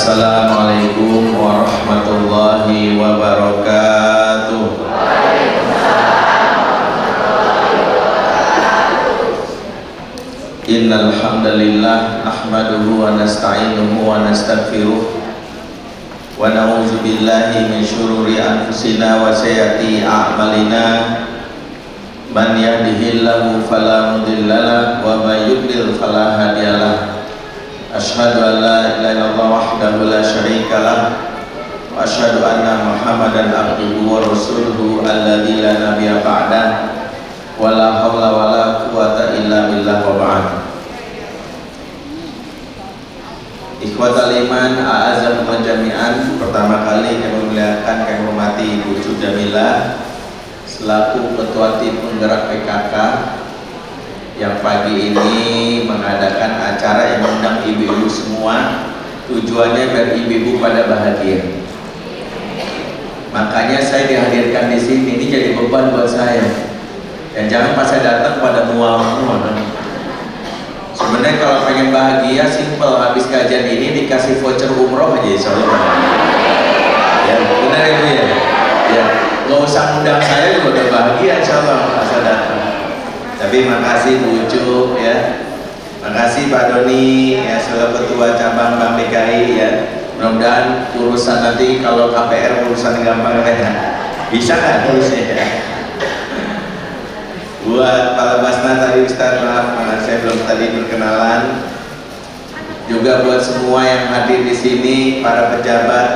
Assalamualaikum warahmatullahi wabarakatuh. Innal hamdalillah nahmaduhu wa nasta'inuhu wa nastaghfiruh wa na'udzu billahi min syururi anfusina wa sayyiati a'malina. Man yahdihillahu fala mudhillalah wa may yudlil fala hadiyalah. Asyhadu an la ilaha illallah wahdahu la syarikalah wa asyhadu anna Muhammadan abduhu wa rasuluhu alladzi la nabiyya ba'dah wa la haula wa la quwwata illa billah wa ba'd. Ikhwatal iman a'azzakum jami'an. Pertama kali kami memuliakan, kami hormati Ibu Cu Jamilah selaku Ketua Tim Penggerak PKK yang pagi ini mengadakan acara yang mengundang ibu-ibu semua. Tujuannya biar ibu-ibu pada bahagia. Makanya saya dihadirkan di sini, ini jadi beban buat saya. Dan jangan pas saya datang pada mual-mual. Sebenarnya kalau pengen bahagia simple, habis kajian ini dikasih voucher umroh aja insya Allah. Ya benar ya Bu ya. Ya nggak usah undang saya juga udah bahagia insya Allah pas saya datang. Tapi makasih Bu Ucu ya, makasih Pak Doni ya selaku Ketua Cabang Bank DKI ya. Mudah-mudahan urusan nanti kalau KPR urusan gampang ya. Bisa nggak urusnya ya? Buat Pak Basna tadi Ustaz, maaf saya belum tadi berkenalan. Juga buat semua yang hadir di sini, para pejabat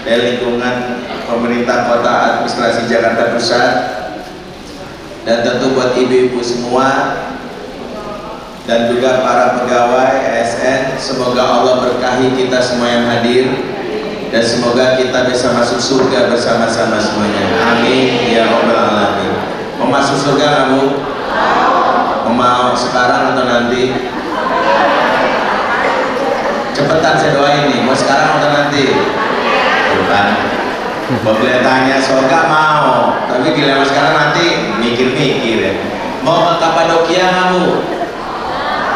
dari lingkungan pemerintah kota administrasi Jakarta Pusat. Dan tentu buat ibu-ibu semua dan juga para pegawai ASN, semoga Allah berkahi kita semua yang hadir dan semoga kita bisa masuk surga bersama-sama semuanya. Amin ya rabbal alamin. Mau masuk surga nggak Bu? Mau sekarang atau nanti? Cepetan saya doain nih. Mau sekarang atau nanti? Bukan. Boleh tanya surga mau, tapi giliran sekarang nanti mikir-mikir ya. Mau ke Kapadokia nggak Bu?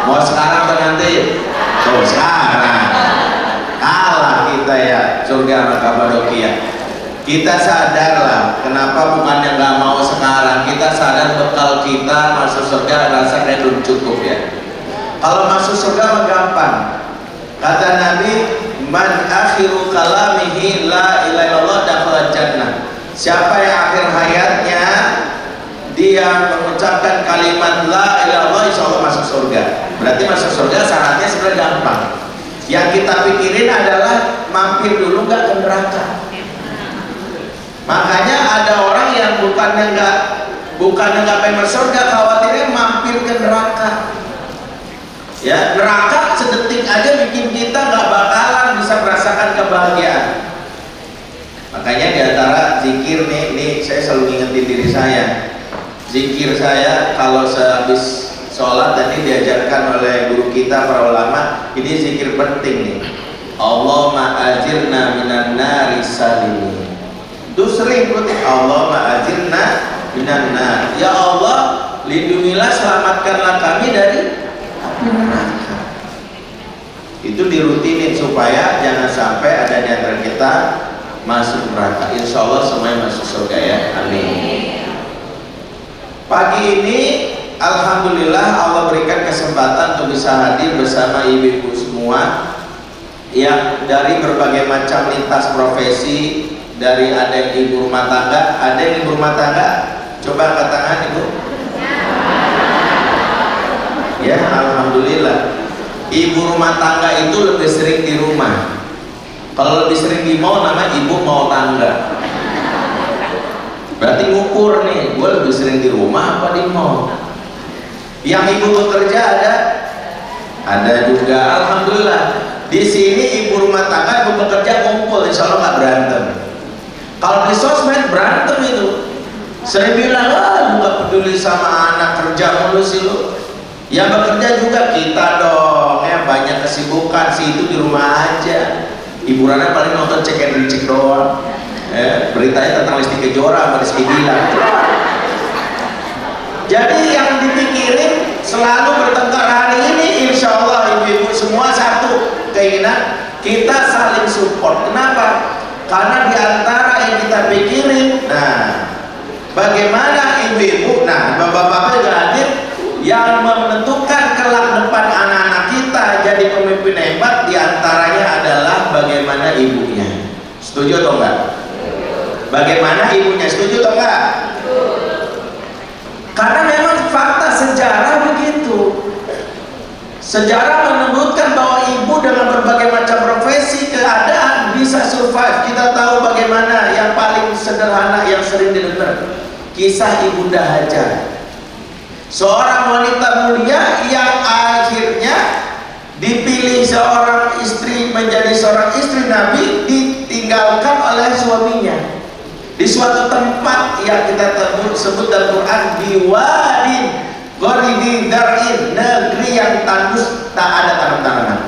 Mau sekarang atau nanti? Oh sekarang. Kalah kita ya surga sama Kapadokia. Kita sadarlah kenapa bukannya nggak mau sekarang. Kita sadar bekal kita masuk surga rasanya belum cukup ya. Kalau masuk surga mah gampang. Kata Nabi, man akhiru kalamihi la ilaha illallah dakhala jannah. Siapa yang akhir hayatnya dia mengucapkan kalimat la ilaha illallah, insyaallah masuk surga. Berarti masuk surga syaratnya sebenarnya gampang. Yang kita pikirin adalah mampir dulu nggak ke neraka. Makanya ada orang yang bukannya nggak pengen surga, khawatirnya mampir ke neraka. Ya, neraka sedetik aja bikin kita nggak bakalan bisa merasakan kebahagiaan. Makanya diantara zikir nih saya selalu ngingetin diri saya. Zikir saya kalau sehabis sholat tadi diajarkan oleh guru kita para ulama, ini zikir penting nih. Allahumma ajirna minan nari salimi. Itu sering rutin Allahumma ajirna minan nar. Ya Allah, lindungilah, selamatkanlah kami dari api neraka. Itu dirutinin supaya jangan sampai ada di antara kita masuk neraka. Insya Allah semuanya masuk surga ya. Amin. Pagi ini alhamdulillah Allah berikan kesempatan untuk bisa hadir bersama ibu-ibu semua yang dari berbagai macam lintas profesi. Dari ada yang ibu rumah tangga, ada yang ibu rumah tangga. Coba angkat tangan Ibu. Ya, alhamdulillah. Ibu rumah tangga itu lebih sering di rumah. Kalau lebih sering di mall nama ibu mau tangga. Berarti ngukur nih, gue lebih sering di rumah apa di mall. Yang ibu bekerja ada juga. Alhamdulillah. Di sini ibu rumah tangga, ibu bekerja kumpul, insya Allah nggak berantem. Kalau di sosmed berantem itu. Saya bilang, nggak peduli sama anak, kerja mulu sih lu. Yang bekerja juga kita dong, ya banyak kesibukan sih, itu di rumah aja. Hiburannya paling nonton cek and recheck doang. Beritanya tentang Lesti Kejora sama Rizky Bilar. Jadi yang dipikirin selalu bertengkar hari ini, insya Allah ibu-ibu semua satu keinginan kita saling mensupport. Kenapa? Karena diantara yang kita pikirin, nah bagaimana ibu-ibu, nah bapak-bapak juga hadir, yang menentukan kelak depan anak-anak kita jadi pemimpin hebat diantaranya adalah bagaimana ibunya. Setuju atau enggak? Bagaimana ibunya, setuju atau enggak? Karena memang fakta sejarah begitu. Sejarah menyebutkan bahwa ibu dengan berbagai macam profesi keadaan bisa survive. Kita tahu bagaimana yang paling sederhana yang sering didengar, kisah Ibunda Hajar, seorang wanita mulia yang akhirnya dipilih seorang istri menjadi seorang istri Nabi, ditinggalkan oleh suaminya di suatu tempat yang kita sebut dalam Quran biwadin gharidi dar'in, negeri yang tandus tak ada tanam-tanaman.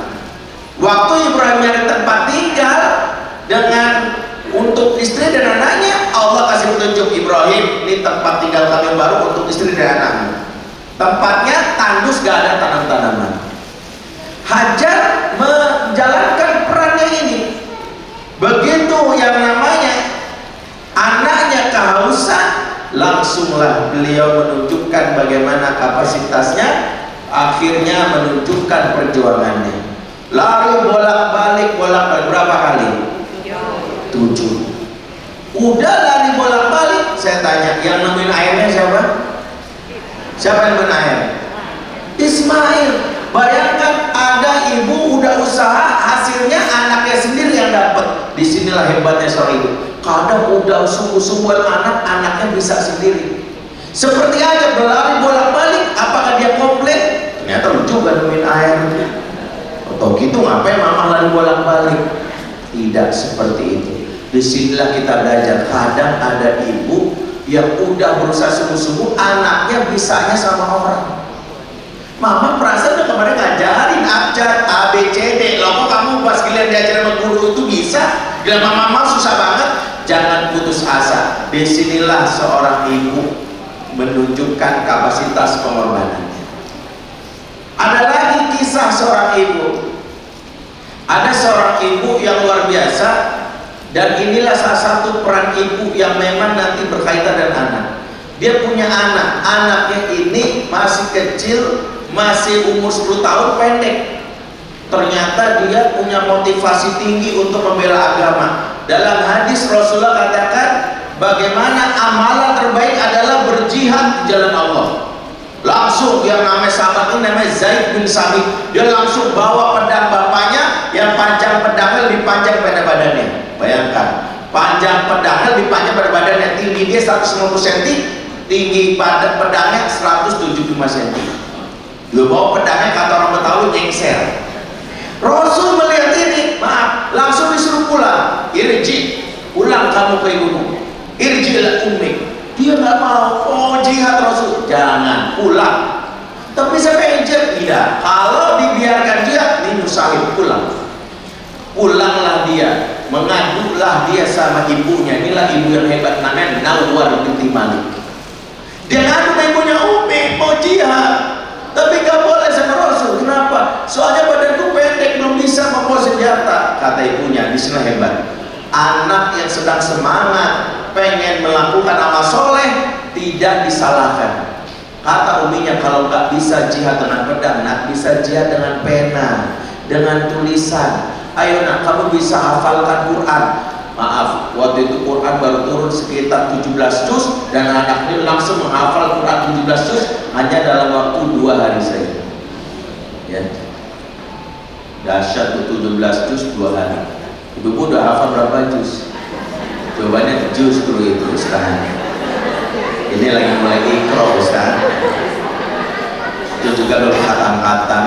Waktu Ibrahim nyari tempat tinggal dengan untuk istri dan anaknya, Allah kasih petunjuk, Ibrahim, ini tempat tinggal kami baru untuk istri dan anakmu. Tempatnya tandus, gak ada tanam-tanaman. Hajar menjalankan perannya ini. Begitu yang namanya anaknya kehausan, langsunglah beliau menunjukkan bagaimana kapasitasnya, akhirnya menunjukkan perjuangannya. Lari bolak-balik berapa kali? 7. Udah lari bolak-balik, saya tanya, yang nemuin airnya siapa? Siapa yang nemuin air? Ismail. Bayangkan ada ibu udah usaha, hasilnya anaknya sendiri yang dapat. Disinilah hebatnya seorang ibu. Kadang udah sungguh-sungguhan anaknya bisa sendiri. Seperti aja berlari bolak-balik, apakah dia komplain? Ternyata lucu gak nemuin air. Atau gitu ngapain mama lari bolak-balik? Tidak seperti itu. Disinilah kita belajar. Kadang ada ibu yang udah berusaha sungguh-sungguh, anaknya bisanya sama orang. Mama perasaan udah kemarin ngajarin abjad A B C D, loh kok kamu pas giliran diajarin sama guru itu bisa? Gila mama susah banget. Jangan putus asa. Disinilah seorang ibu menunjukkan kapasitas pengorbanannya. Ada lagi kisah seorang ibu. Ada seorang ibu yang luar biasa, dan inilah salah satu peran ibu yang memang nanti berkaitan dengan anak. Dia punya anak, anaknya ini masih kecil, masih umur 10 tahun, pendek. Ternyata dia punya motivasi tinggi untuk membela agama. Dalam hadis Rasulullah katakan, bagaimana amalan terbaik adalah berjihad di jalan Allah. Langsung yang namanya sahabat ini namanya Zaid bin Sabit, dia langsung bawa pedang bapaknya yang panjang pedangnya lebih panjang pada badannya. Bayangkan, panjang pedangnya lebih panjang pada badannya. Tinggi dia 150 cm, tinggi pada pedangnya 175 cm. Dia bawa pedangnya, kata orang Betawi, nyengser. Rasul melihat ini, maaf, langsung disuruh pulang. Irji, pulang kamu ke ibumu. Irji ila ummik. Dia nggak mau. Oh, jihad Rasul, jangan, pulang. Tapi siapa yang jihad? Tidak. Kalau dibiarkan jihad, ini musahib, pulang. Pulanglah dia, mengadulah dia sama ibunya. Inilah ibu yang hebat, namanya Nawar binti Malik. Dia ngadu ibunya, Umi mau jihad, tapi gak boleh sama Rasul. Kenapa? Soalnya badanku pendek, belum bisa membawa senjata. Kata ibunya, di sini hebat. Anak yang sedang semangat pengen melakukan amal soleh tidak disalahkan. Kata uminya, kalau nggak bisa jihad dengan pedang, nak bisa jihad dengan pena, dengan tulisan. Ayo nak, kamu bisa hafalkan Quran. Maaf, waktu itu Quran baru turun sekitar 17 juz, dan anaknya langsung menghafal Quran 17 juz hanya dalam waktu 2 hari saja. Ya, dahsyat, 17 juz 2 hari. Ibu udah hafal berapa juz? Jawabannya justru itu Ustaz. Ini lagi mulai ikro Ustaz. Itu juga belum khatam-khatam.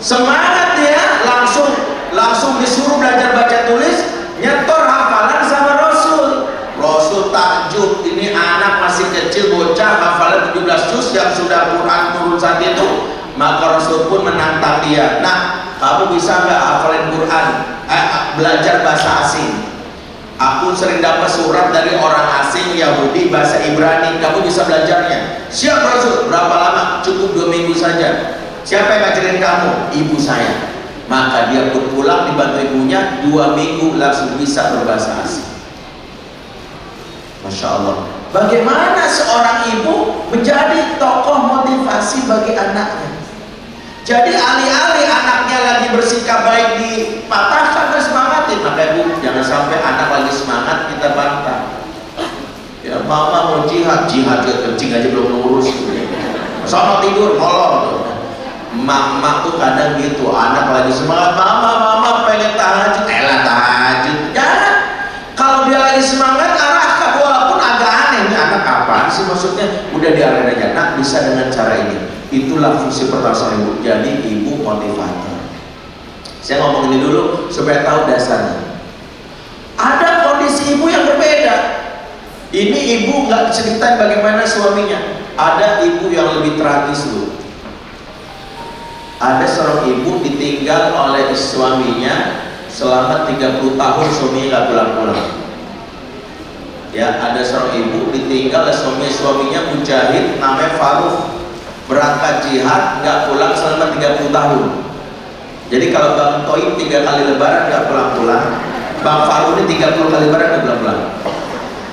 Semangat dia, langsung disuruh belajar baca tulis, nyetor hafalan sama Rasul. Rasul takjub, ini anak masih kecil bocah hafalan 17 juz yang sudah Quran turun saat itu. Maka Rasul pun menantang dia. Nah, kamu bisa nggak hafalin Quran? Belajar bahasa asing. Aku sering dapat surat dari orang asing Yahudi bahasa Ibrani. Kamu bisa belajarnya. Siap Rasul. Berapa lama? Cukup 2 minggu saja. Siapa yang ngajarin kamu? Ibu saya. Maka dia pun pulang dibantu ibunya, 2 minggu langsung bisa berbahasa asing. Masya Allah. Bagaimana seorang ibu menjadi tokoh motivasi bagi anaknya. Jadi alih-alih anaknya lagi bersikap baik dipatahkan dan semangatin, maka ibu jangan sampai anak lagi semangat kita bantah. Ya mama mau jihad ya kencing aja belum ngurus. Sama tidur molor. Mama tuh kadang gitu, anak lagi semangat, mama pengen tahajud, tahajud. Jangan. Kalau dia lagi semangat arahkan, walaupun agak aneh nih anak apaan sih maksudnya, udah diarahin aja. Nak bisa dengan cara ini. Itulah fungsi pertama seorang ibu. Jadi ibu motivator. Saya ngomong ini dulu supaya tahu dasarnya. Ada kondisi ibu yang berbeda. Ini ibu nggak ceritain bagaimana suaminya. Ada ibu yang lebih tragis loh. Ada seorang ibu ditinggal oleh suaminya selama 30 tahun, suaminya nggak pulang-pulang. Ya, ada seorang ibu ditinggal oleh suaminya mujahid namanya Faruk, berangkat jihad nggak pulang selama 30 tahun. Jadi kalau Bang Toib 3 kali lebaran nggak pulang-pulang, Bang Faruk ini 30 kali lebaran nggak pulang-pulang.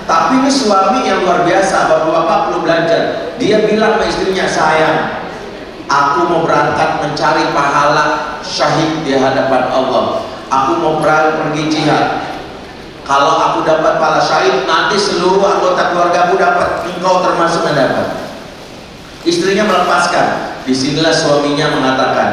Tapi ini suami yang luar biasa, bapak-bapak perlu belajar. Dia bilang sama istrinya, sayang, aku mau berangkat mencari pahala syahid di hadapan Allah. Aku mau pergi jihad. Kalau aku dapat pahala syahid, nanti seluruh anggota keluarga aku dapat, engkau termasuk yang dapat. Istrinya melepaskan. Disinilah suaminya mengatakan,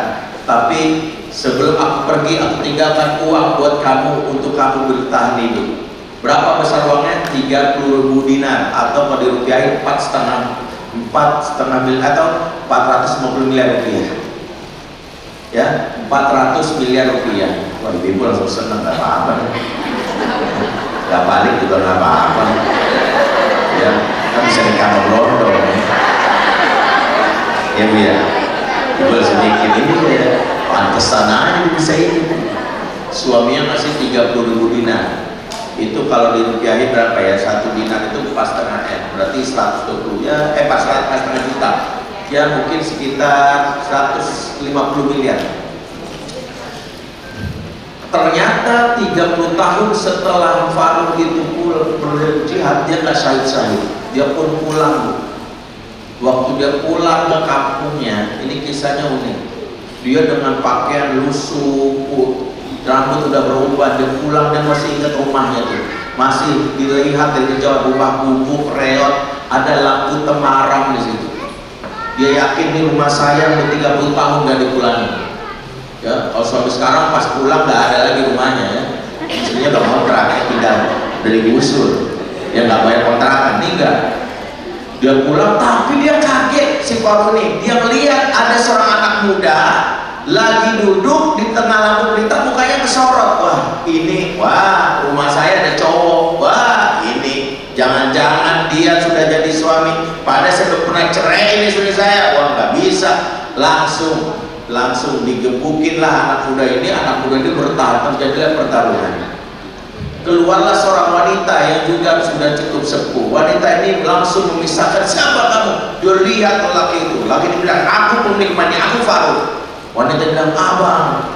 tapi sebelum aku pergi, aku tinggalkan uang buat kamu untuk kamu bertahan hidup. Berapa besar uangnya? 30.000 dinar, atau kalau dirupiahin 4,5 miliar atau 450 miliar rupiah. Ya, 400 miliar rupiah. Wah, ibu langsung senang, gak apa-apa. Gak balik juga gak apa-apa. Ya, kan bisa nikah sama Blondo. Ya bu ya, ibu sedikit ini ya, pantesan aja bisa ini. Suaminya ngasih 30.000 dinar. Itu kalau dirupiahin berapa ya? 1 dinar itu 4,5 M, berarti 120 ya, 4,5 juta. Ya mungkin sekitar 150 miliar. Ternyata 30 tahun setelah Faruk itu pulang berjihad, dia nggak syahid-syahid. Dia pun pulang. Waktu dia pulang ke kampungnya, ini kisahnya unik. Dia dengan pakaian lusuh, rambut udah berubah, dia pulang dan masih ingat rumahnya tuh. Masih dilihat dari jauh rumah bubuk, reot, ada lampu temaram di situ. Dia yakin ini rumah saya udah 30 tahun gak dipulangi. Ya, kalau suami sekarang pas pulang gak ada lagi rumahnya ya. Maksudnya udah kontrak, ya, tinggal dari gusur. Ya nggak bayar kontrakan, tinggal. Dia pulang, tapi dia kaget si Faruk ini. Dia melihat ada seorang anak muda lagi duduk di tengah lampu pelita, mukanya kesorot. Wah ini, wah rumah saya ada cowok. Wah ini, jangan-jangan dia sudah jadi suami. Padahal saya udah pernah cerai ini suami saya. Wah nggak bisa. Langsung digebukin lah anak muda ini. Anak muda ini bertahan, terjadilah pertarungan. Keluarlah seorang wanita yang juga sudah cukup sepuh. Wanita ini langsung memisahkan, siapa kamu? Dia lihat laki itu. Laki ini bilang, aku pemilik, aku Faruk. Wanita bilang, abang,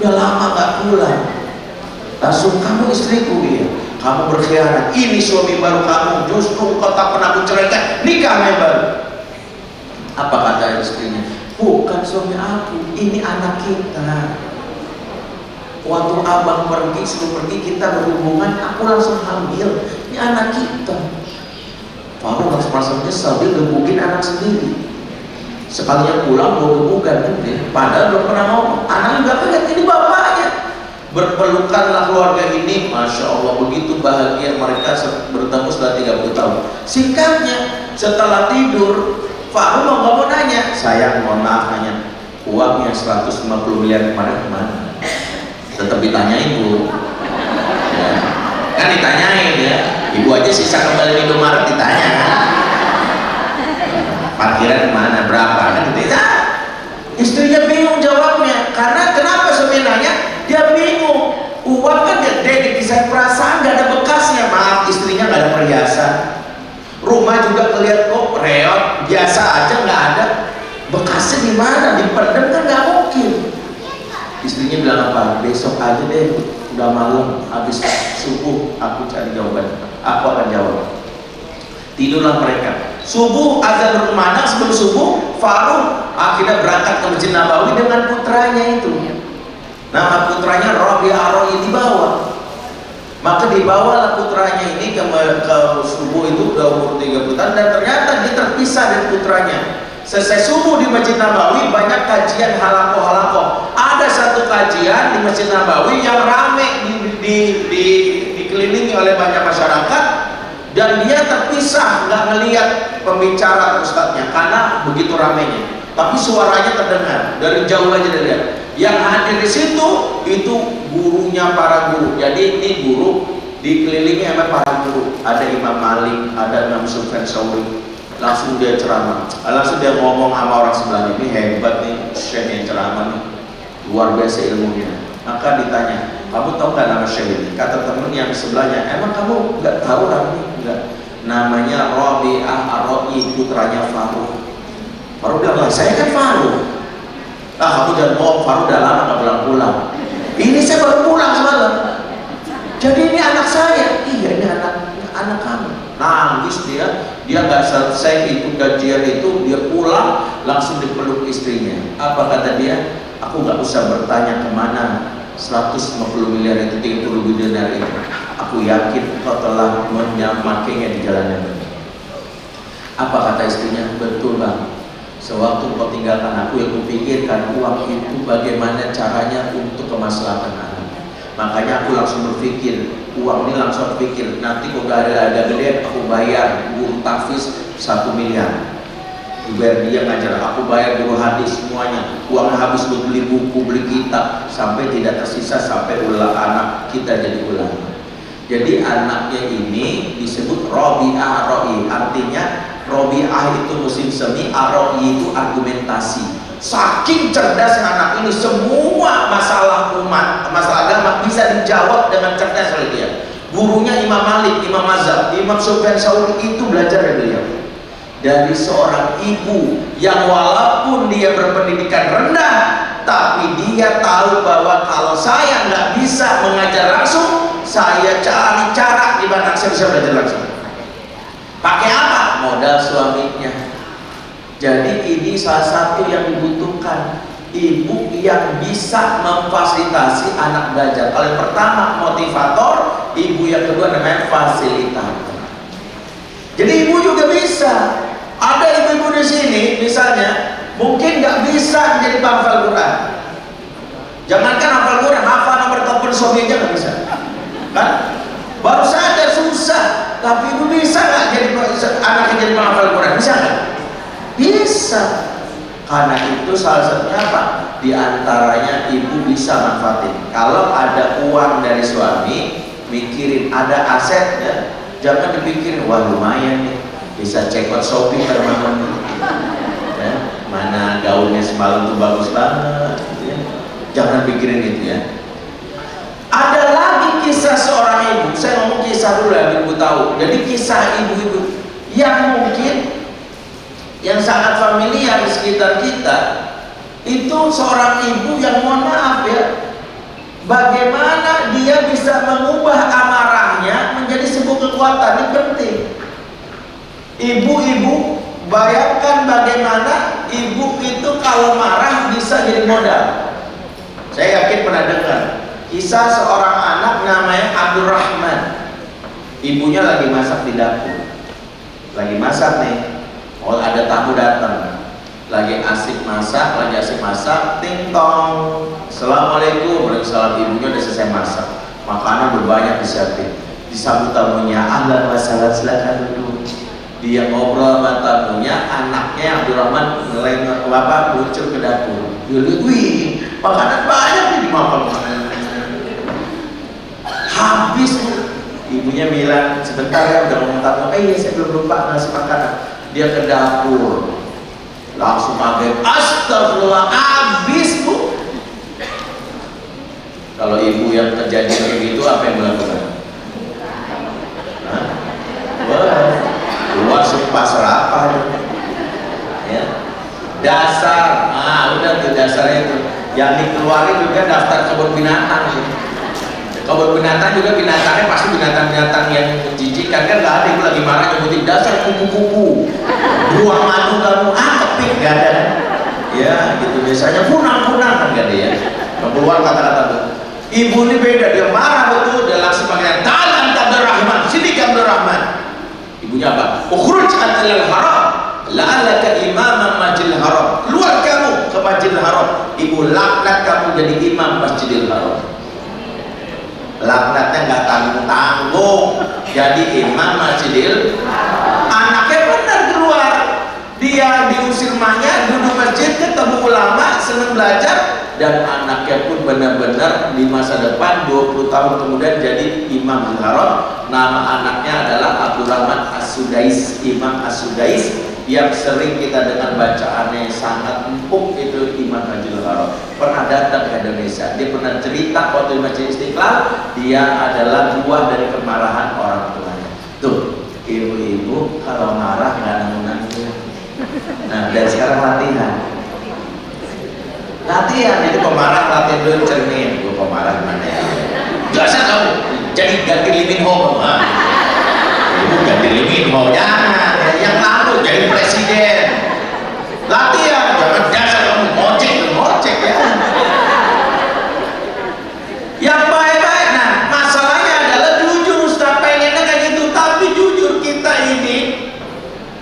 dia lama gak pulang. Langsung, kamu istriku. Iya, kamu berkhianat. Ini suami baru kamu. Justru kau tak pernah kuceraikan. Nikah yang baru. Apa kata istrinya? Bukan suami aku, ini anak kita. Waktu abang pergi, sebelum pergi kita berhubungan, aku langsung hamil. Ini anak kita. Faruk langsung merasa nyesal, dia gebukin anak sendiri. Sekalinya pulang mau gebukan, padahal belum pernah ngomong. Anak juga kaget, ini bapaknya. Berpelukanlah keluarga ini, masya Allah, begitu bahagia mereka bertemu setelah 30 tahun. Singkatnya, setelah tidur, Faruk mau nanya, sayang mohon maaf nanya, uangnya 150 miliar kemana? Tetap ditanyain bu, ya. Kan ditanyain ya, ibu aja sisa kembali Indomaret ditanya kan, parkiran kemana, berapa kan gitu. Istrinya bingung jawabnya, karena kenapa suami nanya, dia bingung. Uang kan gede, dipisahin perasaan, gak ada bekasnya. Maaf, istrinya gak ada perhiasan, rumah juga kelihatan kok reot biasa aja, gak ada bekasnya. Gimana dipendam kan gak mungkin. Istrinya bilang apa? Besok aja deh, udah malam, habis subuh aku cari jawaban, aku akan jawab. Tidurlah mereka. Subuh azan berkumandang, sebelum subuh Faruk akhirnya berangkat ke Masjid Nabawi dengan putranya itu. Nama putranya Rabi'ah Ar-Ra'i dibawa. Maka dibawalah putranya ini ke subuh itu udah umur 30 tahun, dan ternyata dia terpisah dari putranya. Selesai subuh di Masjid Nabawi banyak kajian halakoh-halakoh. Ada satu kajian di Masjid Nabawi yang ramai dikelilingi oleh banyak masyarakat, dan dia terpisah, nggak ngelihat pembicara ustadznya karena begitu ramainya. Tapi suaranya terdengar dari jauh aja dia lihat. Yang hadir di situ itu gurunya para guru. Jadi ini guru dikelilingi sama para guru. Ada Imam Malik, ada Imam Sufyan Tsauri. Langsung dia ceramah, langsung dia ngomong sama orang sebelahnya, ini hebat nih syekh yang ceramah nih, luar biasa ilmunya. Maka ditanya, kamu tahu nggak nama syekh ini? Kata temen yang sebelahnya, emang kamu nggak tahu namanya? Enggak. Namanya Rabi'ah Ar-Ra'i, putranya Faruk. Faruk bilang, saya kan Faruk. Kamu jangan bohong, Faruk udah lama nggak pulang-pulang. Ini saya baru pulang semalam. Jadi ini anak saya. Iya, ini anak kamu. Nangis dia nggak selesai ikut kajian itu, dia pulang langsung dipeluk istrinya. Apa kata dia? Aku nggak usah bertanya kemana 150 miliar itu, 30 miliar itu. Aku yakin kau telah memakainya di jalan yang benar. Apa kata istrinya? Betul bang. Sewaktu kau tinggalkan aku, yang kupikirkan uang itu bagaimana caranya untuk kemaslahatan anak. Makanya aku langsung berpikir, uang ini langsung berpikir, nanti kok gak ada gede, aku bayar guru tahfiz 1 miliar. Biar dia ngajar, aku bayar guru hadis semuanya. Uangnya habis untuk beli buku, beli kitab, sampai tidak tersisa, sampai anak kita jadi ulama. Jadi anaknya ini disebut Rabi'ah Ar-Ra'i. Artinya Rabi'ah itu musim semi, Ar-Ra'i itu argumentasi. Saking cerdasnya anak ini, semua masalah umat, masalah agama bisa dijawab dengan cerdas oleh dia. Gurunya Imam Malik, Imam Mazhab, Imam Sufyan Tsauri itu belajar dari beliau. Dari seorang ibu yang walaupun dia berpendidikan rendah, tapi dia tahu bahwa kalau saya nggak bisa mengajar langsung, saya cari cara gimana saya bisa belajar langsung. Pakai apa? Modal suaminya. Jadi ini salah satu yang dibutuhkan, ibu yang bisa memfasilitasi anak belajar. Kalau yang pertama motivator, ibu yang kedua namanya fasilitator. Jadi ibu juga bisa. Ada ibu-ibu di sini misalnya mungkin nggak bisa menjadi penghafal Quran. Jangankan hafal Quran, hafal nomor telepon suami aja nggak bisa. Kan? Baru saja susah, tapi ibu bisa nggak jadi anaknya jadi penghafal Quran? Bisa nggak? Bisa. Karena itu salah satunya apa? Di antaranya ibu bisa manfaatin. Kalau ada uang dari suami, mikirin ada aset ya, jangan dipikirin wah lumayan nih, bisa check out shopping pada malam ya, mana gaunnya semalam tuh bagus banget ya. Jangan pikirin itu ya. Ada lagi kisah seorang ibu, saya ngomong kisah dulu ya ibu tahu. Jadi kisah ibu-ibu yang mungkin yang sangat familiar di sekitar kita, itu seorang ibu yang mohon maaf ya, bagaimana dia bisa mengubah amarahnya menjadi sebuah kekuatan. Ini penting. Ibu-ibu bayangkan bagaimana ibu itu kalau marah bisa jadi modal. Saya yakin pernah dengar kisah seorang anak namanya Abdurrahman. Ibunya lagi masak di dapur, lagi masak nih. Oh ada tamu datang, lagi asik masak, ting tong, assalamualaikum, waalaikumsalam. Ibunya udah selesai masak, makanan udah banyak disiapin. Disambut tamunya, ahlan wa sahlan, silakan duduk. Dia ngobrol sama tamunya, anaknya Abdurrahman muncul ke dapur. Dia lihat, wih, makanan banyak nih dimakan. Habis, ibunya bilang sebentar ya, udah ngomong tamu, iya saya belum lupa ngasih makanan. Dia ke dapur langsung kaget, astagfirullah, habis bu. Kalau ibu yang kejadian kayak gitu apa yang dilakukan? Keluar sumpah serapah ya. Dasar, udah tuh dasarnya itu yang dikeluarin juga daftar kebun binatang. Kebun binatang juga binatangnya pasti binatang-binatang yang menjijikan kan, nggak ada. Ibu lagi marah nyebutin dasar kupu-kupu, buang madu kamu, kepik, nggak ada kan? Ya gitu biasanya, punang-punang kan, nggak ada ya. Keluar kata-kata itu. Ibu ini beda, dia marah betul, dia langsung panggil Talan Abdurrahman, sini Abdurrahman. Ibunya apa? Ukhruj anil haram, la'alaka imamam masjidil haram. Keluar kamu ke Masjidil Haram. Ibu laknat kamu jadi imam Masjidil Haram. Laknatnya nggak tanggung-tanggung, jadi imam Masjidil. Anaknya benar keluar, dia diusir mahnya, duduk masjid, ketemu ulama, senang belajar, dan anaknya pun benar-benar di masa depan 20 tahun kemudian jadi imam Haram. Nama anaknya adalah Abdurrahman As-Sudais, Imam As-Sudais, yang sering kita dengar bacaannya sangat empuk, itu Imam Masjidil Haram. Pernah datang ke Indonesia, dia pernah cerita waktu di Masjid Istiqlal, dia adalah buah dari kemarahan orang tuanya. Tuh, ibu-ibu kalau marah nggak nanggung-nanggung. Nah, dan sekarang latihan itu pemarah, latihan dulu cermin. Gue pemarah mana ya? Biasa kamu jadi ganti Lee Min Ho, ibu ganti Lee Min Ho, jangan. Yang lalu jadi presiden. Latihan, jangan dasar kamu ngocek ya. Yang baik-baik. Nah, masalahnya adalah jujur. Ustaz pengennya kayak gitu, tapi jujur kita ini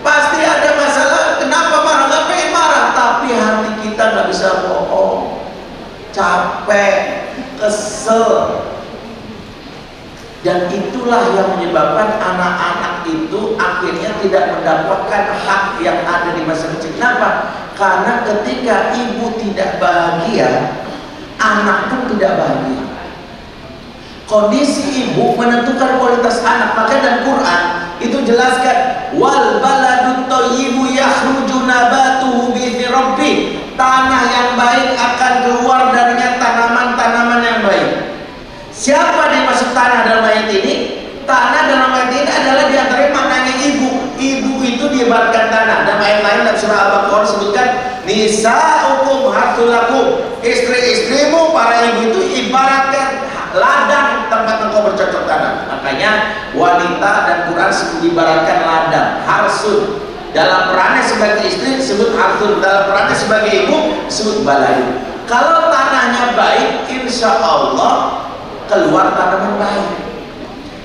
pasti ada masalah. Kenapa marah? Gak pengen marah, tapi hati kita nggak bisa bohong, capek, kesel, dan itulah yang menyebabkan anak-anak itu akhirnya tidak mendapatkan hak yang ada di masa kecil. Kenapa? Karena ketika ibu tidak bahagia, anak pun tidak bahagia. Kondisi ibu menentukan kualitas anak. Maka dalam Quran itu jelaskan, wal baladut thayyibu yakhruju nabatuhu bi'izni rabbih. Tanah yang baik akan keluar darinya tanaman-tanaman yang baik. Siapa yang masuk tanah dalam ayat ini? Tanah dalam ayat ini adalah diantara maknanya ibu. Ibu itu diibaratkan tanah. Dalam ayat lain dalam surah Al-Baqarah sebutkan, nisa'ukum harthul lakum. Istri-istrimu para ibu itu ibaratkan ladang tempat engkau bercocok tanam. Makanya wanita dan Quran ibaratkan ladang, harsun. Dalam perannya sebagai istri disebut harsun, dalam perannya sebagai ibu disebut baladu. Kalau tanahnya baik, insya Allah keluar tanaman baik.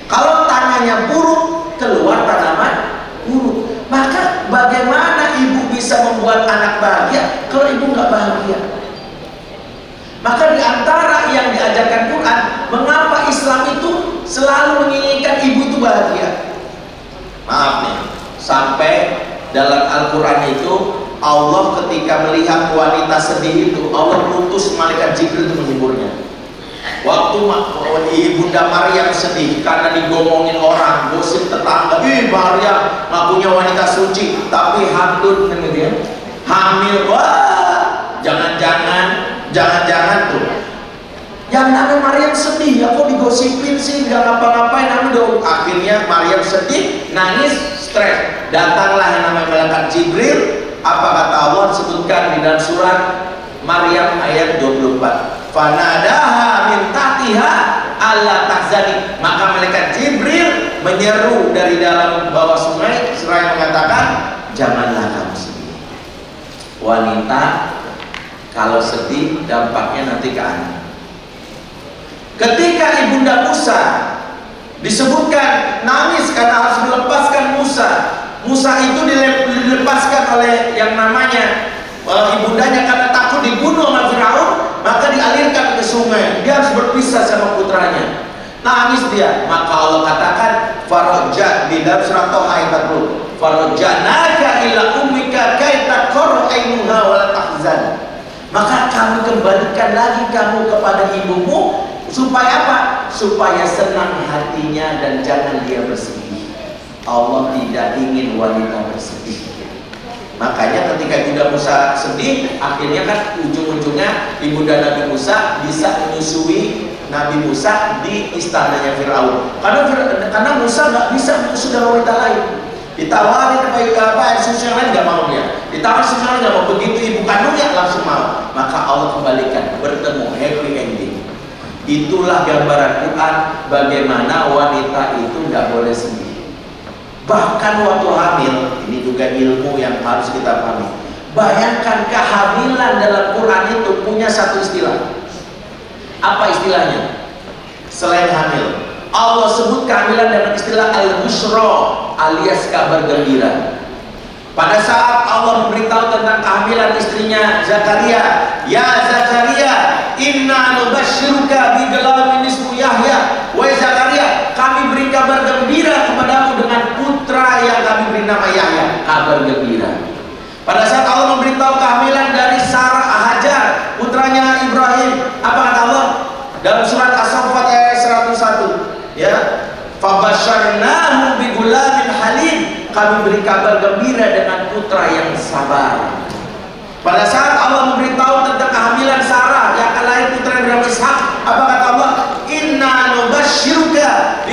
Kalau tanahnya buruk, keluar tanaman buruk. Maka bagaimana ibu bisa membuat anak bahagia kalau ibu nggak bahagia? Maka diantara yang diajarkan Quran, mengapa Islam itu selalu menginginkan ibu itu bahagia? Maaf nih, sampai dalam Al-Quran itu Allah ketika melihat wanita sedih itu, Allah utus malaikat Jibril untuk menghiburnya. Waktu Ibunda Maryam sedih karena digomongin orang, gosip tetangga, Maryam ngakunya wanita suci, tapi hamil, hamil, wah, jangan-jangan tuh. Yang namanya Maryam sedih, ya kok digosipin sih, nggak ngapa-ngapain, akhirnya Maryam sedih, nangis, stres. Datanglah yang namanya malaikat Jibril. Apa kata Allah disebutkan di dalam surat Maryam ayat 24, fanadaha min tahtiha alla tahzani. Maka malaikat Jibril menyeru dari dalam bawah sungai seraya mengatakan, janganlah kamu sedih. Wanita kalau sedih dampaknya nanti ke anak. Ketika Ibunda Musa disebutkan nangis karena harus melepaskan Musa. Musa itu dilepaskan oleh yang namanya ibundanya karena takut dibunuh sama Firaun, maka dialirkan ke sungai. Dia harus berpisah sama putranya. Nangis dia. Maka Allah katakan, farajat di dalam surat Toha ayat 40, farajjanaka ila ummika kay taqarra ainuha wa la tahzan. Maka kami kembalikan lagi kamu kepada ibumu supaya apa? Supaya senang hatinya dan jangan dia bersedih. Allah tidak ingin wanita bersedih. Makanya ketika Ibunda Musa sedih, akhirnya kan ujung-ujungnya Ibunda Nabi Musa bisa menyusui Nabi Musa di istananya Firaun. Karena Musa nggak bisa menyusui dengan wanita lain. Ditawarin susu yang lain nggak mau dia. Ditawarin susu yang lain nggak mau. Begitu ibu kandungnya langsung mau. maka Allah kembalikan, bertemu, happy ending. Itulah gambaran Quran bagaimana wanita itu nggak boleh sedih. Bahkan waktu hamil, ini juga ilmu yang harus kita pahami. Bayangkan kehamilan dalam Quran itu punya satu istilah. Apa istilahnya? Selain hamil, Allah sebut kehamilan dengan istilah al-bushra, alias kabar gembira. Pada saat Allah memberitahu tentang kehamilan istrinya Zakaria, ya Zakaria, inna nubashiruka bighlamin ismu Yahya. Wahai Zakaria, kami beri kabar gembira kepadamu dengan putra yang kami beri nama Yahya. Kabar gembira. Pada saat Allah memberitahu kehamilan dari Sarah Hajar, putranya Ibrahim, apa kata Allah? Dalam surat As-Saffat ayat 101, ya, fabasyarnahu bigulamin halim, kami beri kabar gembira dengan putra yang sabar. Pada saat Allah memberitahu tentang kehamilan Sarah yang akan lahir putra yang bernama Ishak, apa kata Allah? Inna nubashiruka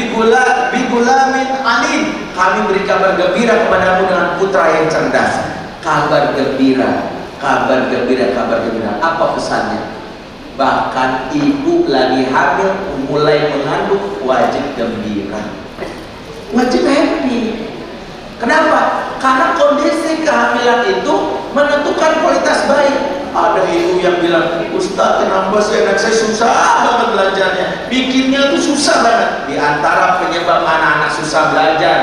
bigulamin alim, kami beri kabar gembira kepadamu dengan putra yang cerdas. Kabar gembira, kabar gembira, kabar gembira. Apa pesannya? Bahkan ibu lagi hamil, mulai mengandung, wajib gembira, wajib happy. Kenapa? Karena kondisi kehamilan itu menentukan kualitas bayi. Ada ibu yang bilang, Ustaz, kenapa anak saya susah banget belajarnya, bikinnya tuh susah banget. Di antara penyebab anak-anak susah belajar,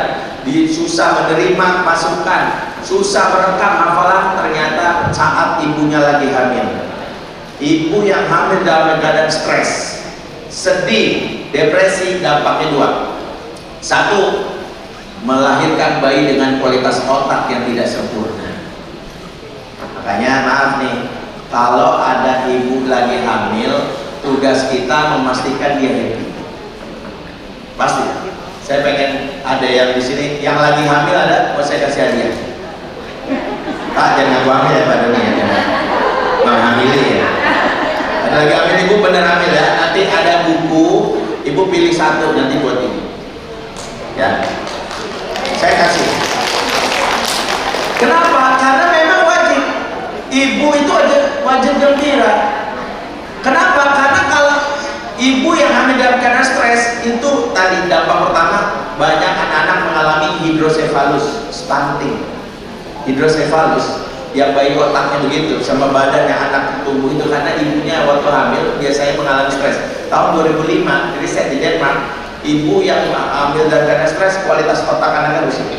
susah menerima masukan, susah merekam hafalan, ternyata saat ibunya lagi hamil. Ibu yang hamil dalam keadaan stres, sedih, depresi, dampaknya dua. Satu, melahirkan bayi dengan kualitas otak yang tidak sempurna. Makanya maaf nih, kalau ada ibu lagi hamil, tugas kita memastikan dia happy. Pasti. Saya pengen ada yang di sini yang lagi hamil, ada, mau saya kasih hadiah. Pak, jangan ngaku hamil ya Pak Doni ya. Menghamili ya. Ada lagi hamil, ibu bener hamil ya. Nanti ada buku, ibu pilih satu nanti buat ini. Ya. Saya kasih. Kenapa? Karena memang wajib. Ibu itu wajib gembira. Kenapa? Karena kalau ibu yang hamil dalam keadaan stres, itu tadi dampak pertama, banyak anak-anak mengalami hidrosefalus, stunting. Hidrosefalus, yang bayi otaknya begitu, sama badannya anak tumbuh itu karena ibunya waktu hamil biasanya mengalami stres. Tahun 2005, riset di Denmark, ibu yang hamil dan karena stres, kualitas otak anaknya rusak.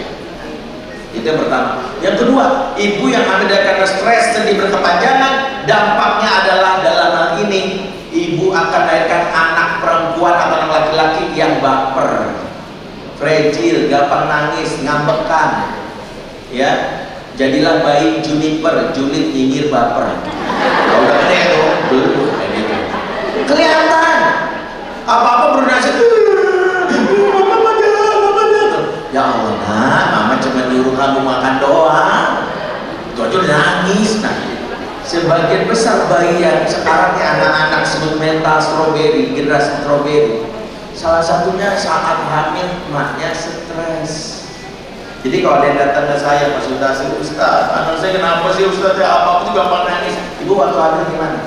Itu yang pertama. Yang kedua, ibu yang hamil dan karena stres sedih berkepanjangan, dampaknya adalah dalam hal ini ibu akan melahirkan anak perempuan atau anak laki-laki yang baper, fragile, gampang nangis, ngambekan, ya. Jadilah bayi juniper, julid, nyinyir, baper. Kalau udah gede tuh, belum kayak gitu. Kelihatan. Apa-apa bernasib. Ya Allah, nah, mama cuma nyuruh kamu makan doang. Itu aja udah nangis. Nah, sebagian besar bayi yang sekarang ini anak-anak sebut mental strawberry, generasi strawberry. Salah satunya saat hamil, maknya stres. Jadi kalau ada yang datang ke saya, Pak Ustaz, anak saya kenapa sih Ustaz, ya apa-apa juga gampang nangis. Ibu waktu hamil gimana?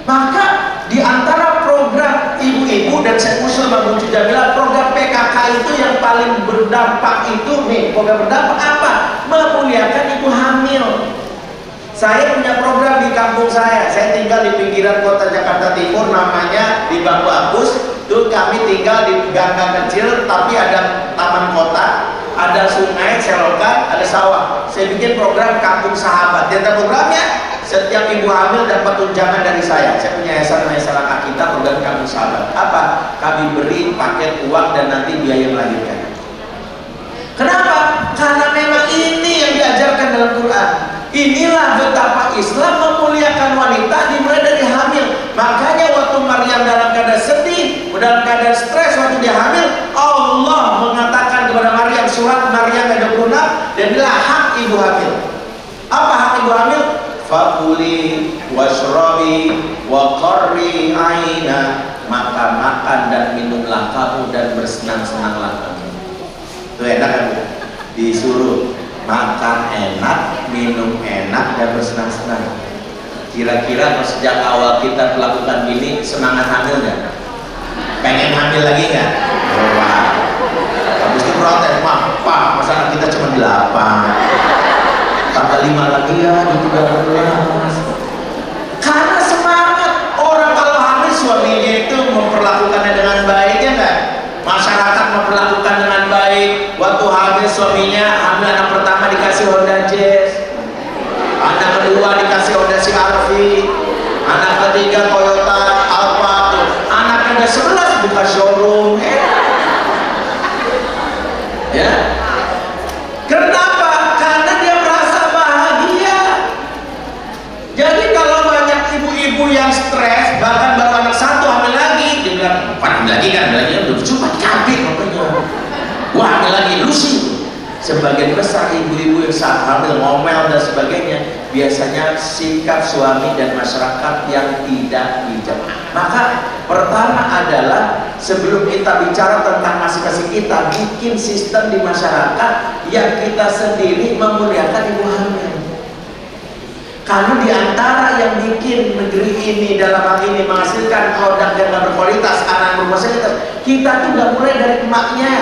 Maka di antara program ibu-ibu dan saya usul Mbak Buncu Jamila, program PKK itu yang paling berdampak itu nih, program berdampak apa? Memuliakan ibu hamil. Saya punya program di kampung saya tinggal di pinggiran kota Jakarta Timur, namanya di Bangku Apus. Tuh kami tinggal di gang-gang kecil, tapi ada taman kota, ada sungai, selokan, ada sawah. Saya bikin program Kampung Sahabat. Di antara programnya, setiap ibu hamil dapat tunjangan dari saya. Saya punya yayasan kita, program Kampung Sahabat. Apa? Kami beri paket uang dan nanti biaya melahirkan. Kenapa? Karena memang ini yang diajarkan dalam Quran. Inilah betapa Islam memuliakan wanita dimulai dari hamil. Makanya waktu Maryam dalam keadaan sedih, dalam keadaan stres waktu dia hamil, Allah mengatakan kepada Maryam, surat Maryam ayat 26, dan inilah hak ibu hamil. Apa hak ibu hamil? Fakuli washrabi wa qarri aina, maka makan dan minumlah kamu dan bersenang-senanglah kamu. Itu enak kan? Disuruh makan enak, minum enak, dan bersenang-senang. Kira-kira sejak awal kita melakukan ini semangat hamil nggak? Pengen hamil lagi nggak? Wah, habis itu protes, Pak, masa kita cuma 8, tambah 5 lagi ya, itu 13. Karena semangat orang kalau hamil suaminya itu memperlakukannya dengan baik, ya nggak? Masyarakat memperlakukan dengan baik. Waktu hamil suaminya, hamil anak pertama dikasih Honda Jazz, anak kedua dikasih Honda CR-V, anak ketiga Toyota Alphard, anak yang ke-11 buka showroom. Ya, kenapa? Karena dia merasa bahagia. Jadi kalau banyak ibu-ibu yang stres, bahkan baru anak 1 hamil lagi, dia bilang, hamil lagi kan, udah cuma kabin makanya, wah hamil lagi, lusi. Sebagian besar ibu-ibu yang saat hamil ngomel dan sebagainya, biasanya sikap suami dan masyarakat yang tidak bijak. Maka pertama adalah sebelum kita bicara tentang masing-masing kita, bikin sistem di masyarakat yang kita sendiri memuliakan ibu hamil. Karena diantara yang bikin negeri ini dalam hal ini menghasilkan produk yang gak berkualitas, anak berkualitas, kita tuh gak mulai dari emaknya.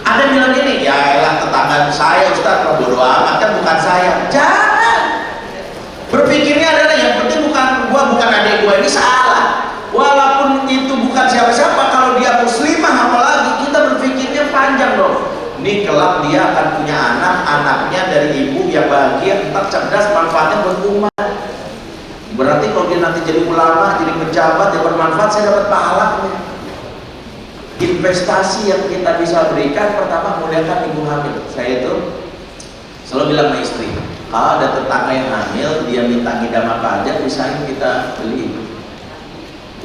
Ada yang bilang gini, ya elah tetangga saya Ustaz, bodo amat kan bukan saya. Jangan. Berpikirnya adalah yang penting bukan gua, bukan adik gua, ini salah. Walaupun itu bukan siapa-siapa, kalau dia muslimah apalagi, kita berpikirnya panjang dong. Ini kelak dia akan punya anak, anaknya dari ibu yang bahagia, entar cerdas, manfaatnya buat umat. Berarti kalau dia nanti jadi ulama, jadi pejabat, dia bermanfaat, saya dapat pahala. Investasi yang kita bisa berikan, pertama muliakan ibu hamil. Saya itu selalu bilang sama istri, kalau ada tetangga yang hamil, dia minta ngidam apa aja, misalnya kita beli.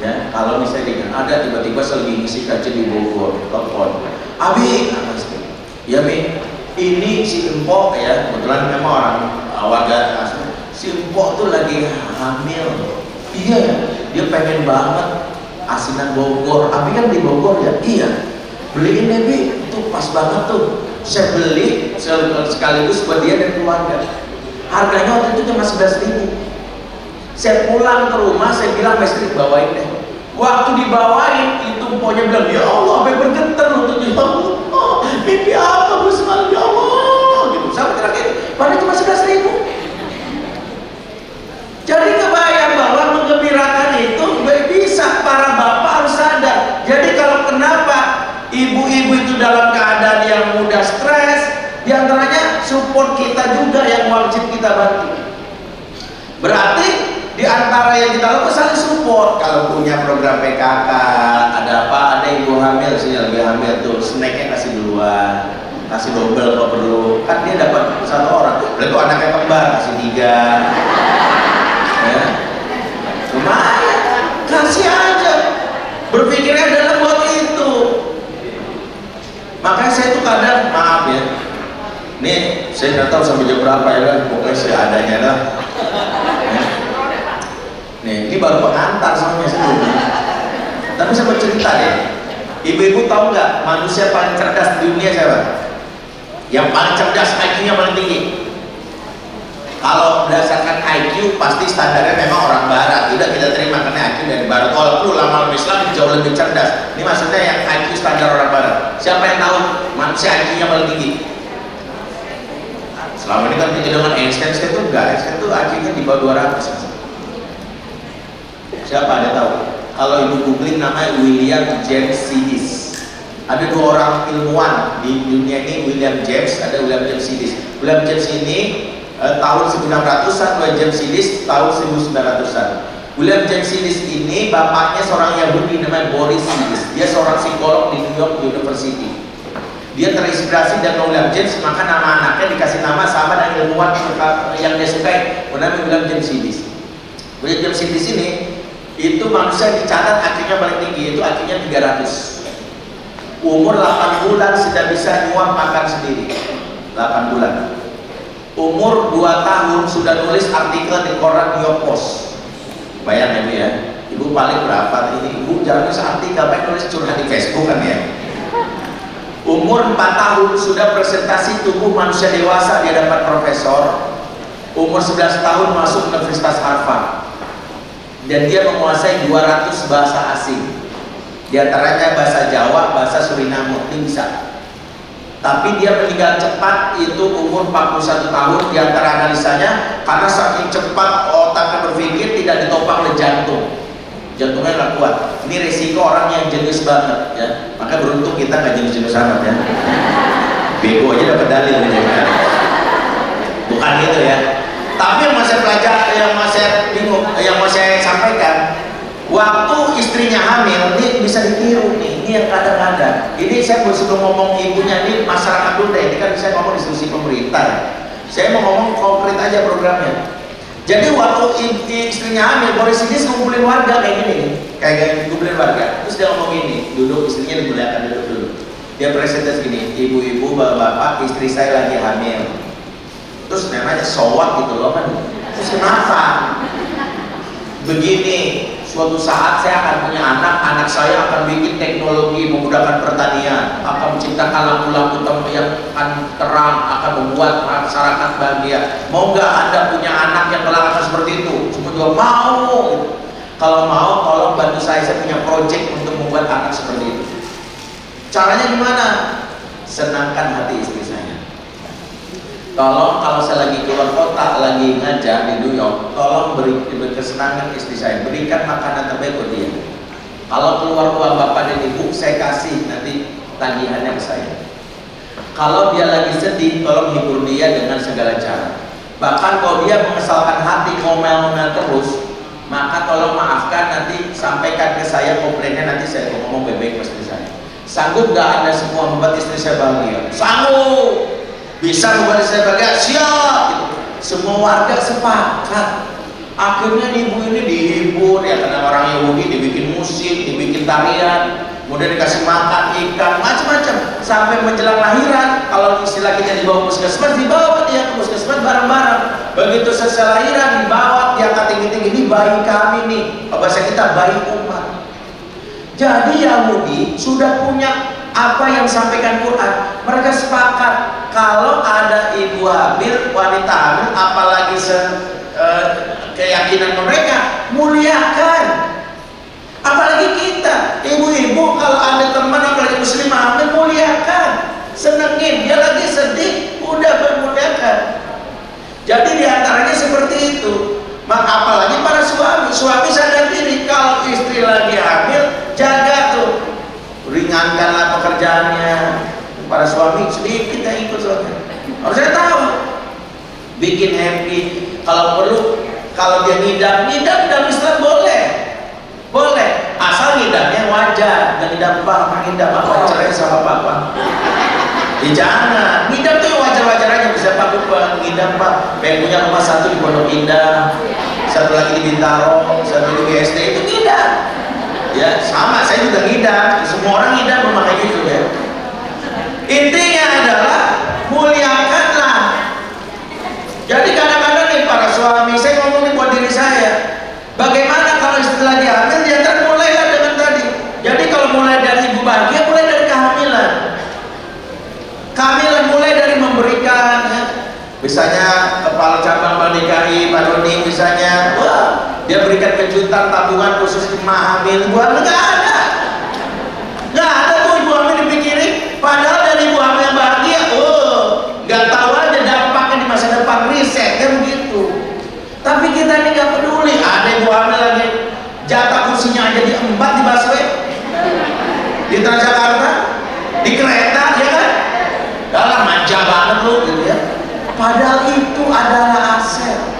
Ya, kalau misalnya ada tiba-tiba selagi ngisi kajian di Bogor, telepon, Abi, ya Mi, ini si Empok ya, kebetulan memang orang warga asli, si Empok tuh lagi hamil. Iya ya, dia pengen banget asinan Bogor. Abi kan di Bogor ya? Iya. Beliin deh Bi, itu pas banget tuh. Saya beli sekaligus buat dia dan keluarga. Harganya waktu itu cuma 11.000. Saya pulang ke rumah, saya bilang istri bawain deh. Waktu dibawain, itu pokoknya bilang, ya Allah, sampai bergetar untuk ya Allah, mimpi apa gue semalam, ya Allah, gitu. Sampai terakhir, padahal cuma 11.000. Jadi kebayang bahwa menggembirakan itu bisa, para bapak harus sadar. Jadi kalau kenapa ibu-ibu itu dalam keadaan yang mudah stres, diantaranya support kita juga yang wajib kita bantu. Berarti diantara yang kita lakukan saling support. Kalau punya program PKK, ada apa, ada ibu hamil, sini lagi hamil tuh, snacknya kasih duluan, kasih double kalau perlu. Kan dia dapat 1 orang, berarti anaknya kembar kasih 3. Ya, lumayan, kasih aja. Berpikirnya adalah buat itu. Makanya saya tuh kadang, maaf ya, nih saya nggak tahu sampai jam berapa ya kan, pokoknya seadanya lah. Ya. Nih, ini baru pengantar semuanya sebelumnya. Tapi saya mau cerita deh. Ibu-ibu tahu nggak manusia paling cerdas di dunia siapa? Yang paling cerdas, IQ-nya paling tinggi. Kalau berdasarkan IQ pasti standarnya memang orang barat, tidak kita terima karena IQ dari barat. Kalau ulama Islam jauh lebih cerdas. Ini maksudnya yang IQ standar orang barat. Siapa yang tahu manusia IQ-nya paling tinggi? Selama ini kan dengan Einstein itu enggak, Einstein itu IQ-nya di bawah 200. Siapa ada tahu? Kalau ibu googling namanya William James Sidis. Ada 2 orang ilmuwan di dunia ini, William James, ada William James Sidis. William James ini tahun 1900-an, William James Sidis tahun 1900-an. William James Sidis ini bapaknya seorang Yahudi namanya Boris Sidis. Dia seorang psikolog di New York University. Dia terinspirasi dengan William James, maka nama anaknya dikasih nama sama dengan ilmuwan yang dia sukai, bernama William James Sidis. William James Sidis ini itu manusia dicatat IQ-nya paling tinggi, itu IQ-nya 300. Umur 8 bulan sudah bisa nyuap makan sendiri. 8 bulan. Umur 2 tahun sudah nulis artikel di koran New York Post. Bayangin ya, ibu paling berapa ini? Ibu jarang nulis artikel, baik nulis curhat di Facebook kan ya. Umur 4 tahun sudah presentasi tubuh manusia dewasa, dia dapat profesor. umur 11 tahun masuk Universitas Harvard, dan dia menguasai 200 bahasa asing, di antaranya bahasa Jawa, bahasa Suriname, dia bisa. Tapi dia meninggal cepat itu umur 41 tahun, di antara analisanya karena saking cepat otaknya berpikir tidak ditopang oleh jantung. Jantungnya nggak kuat. Ini resiko orang yang jenius banget ya. Maka beruntung kita nggak jenius-jenius amat ya. Bego aja dapat dalil gitu ya. Bukan gitu ya. Tapi yang mau saya pelajari, yang mau saya bingung, yang mau saya sampaikan, waktu istrinya hamil, ini bisa ditiru nih. Ini yang kadang-kadang. Ini saya sebelum ngomong ibunya, ini masyarakat dulu deh. Ini kan saya ngomong institusi pemerintah. Saya mau ngomong konkret aja programnya. Jadi waktu istrinya hamil, Boris ini ngumpulin warga kayak gini, kayak ngumpulin warga. Terus dia ngomong gini, duduk, istrinya dimuliakan, duduk dulu. Dia presentasi gini, ibu-ibu, bapak-bapak, istri saya lagi hamil. Terus namanya sowat gitu loh kan. Terus kenapa? Begini, suatu saat saya akan punya anak saya akan bikin teknologi memudahkan pertanian, akan menciptakan lampu-lampu yang akan terang, akan membuat masyarakat bahagia. Mau nggak Anda punya anak yang kelak akan seperti itu? Semua juga mau. Kalau mau, tolong bantu saya punya project untuk membuat anak seperti itu. Caranya gimana? Senangkan hati istri saya. Tolong kalau saya lagi keluar kota, lagi ngajar di New York, tolong beri kesenangan istri saya, berikan makanan terbaik buat dia. Kalau keluar uang bapak dan ibu, saya kasih nanti tagihannya ke saya. Kalau dia lagi sedih, tolong hibur dia dengan segala cara. Bahkan kalau dia mengesalkan hati, ngomel-ngomel terus, maka tolong maafkan, nanti sampaikan ke saya komplainnya, nanti saya ngomong baik-baik ke istri saya. Sanggup gak Anda semua membuat istri saya bahagia? Sanggup! Bisa membuat saya bahagia? Siap! Gitu. Semua warga sepakat. Akhirnya ibu ini dihibur, ya karena orang Yahudi dibikin musik, dibikin tarian, kemudian dikasih makan ikan, macam-macam. Sampai menjelang lahiran, kalau istilah kita dibawa puskesmas, dibawa dia ke puskesmas bareng-bareng. Begitu selesai lahiran, dibawa, diangkat tinggi-tinggi, ini bayi kami nih, bahasa kita bayi umat. Jadi Yahudi sudah punya apa yang sampaikan Quran. Mereka sepakat kalau ada ibu hamil, wanita hamil, apalagi keyakinan mereka, muliakan. Apalagi kita, ibu-ibu, kalau ada teman apalagi muslimah hamil, muliakan, senengin. Dia lagi sedih, udah bermuliakan. Jadi diantaranya seperti itu. Apalagi para suami sadar diri kalau istri lagi hamil, jaga tuh, ringankanlah pekerjaannya. Para suami sedikit yang ikut soalnya. Harusnya tahu, bikin happy. Kalau perlu, kalau dia ngidam dalam Islam boleh, asal ngidamnya wajar, dan ngidam apa cerai sama papa. Jangan, ngidam tuh wajar-wajar aja. Bisa Pak ngidam Pak, pengen punya rumah satu di Pondok Indah, satu lagi di Bintaro, satu di BSD, itu ngidam. Ya sama, saya juga ngidam. Semua orang ngidam memakai gitu ya. Intinya adalah muliakanlah. Jadi kadang-kadang nih para suami, saya ngomongin buat diri saya, bagaimana kalau istri lagi hamil, dia kan mulailah dengan tadi. Jadi kalau mulai dari ibu bahagia, mulai dari kehamilan. Kehamilan mulai dari memberikan ya. Misalnya kepala cabang Bank DKI Pak Doni misalnya, wah, dia berikan kejutan tabungan khusus emak hamil, ibu hamil nggak ada tuh ibu hamil dipikirin. Padahal dari ibu hamil yang bahagia, nggak tahu aja dampaknya di masa depan, riset kan begitu. Tapi kita ini nggak peduli. Ada ibu hamil lagi jatah kursinya aja diembat di busway, di Transjakarta, di kereta, ya kan? Dalam manja banget lu gitu ya. Padahal itu adalah aset.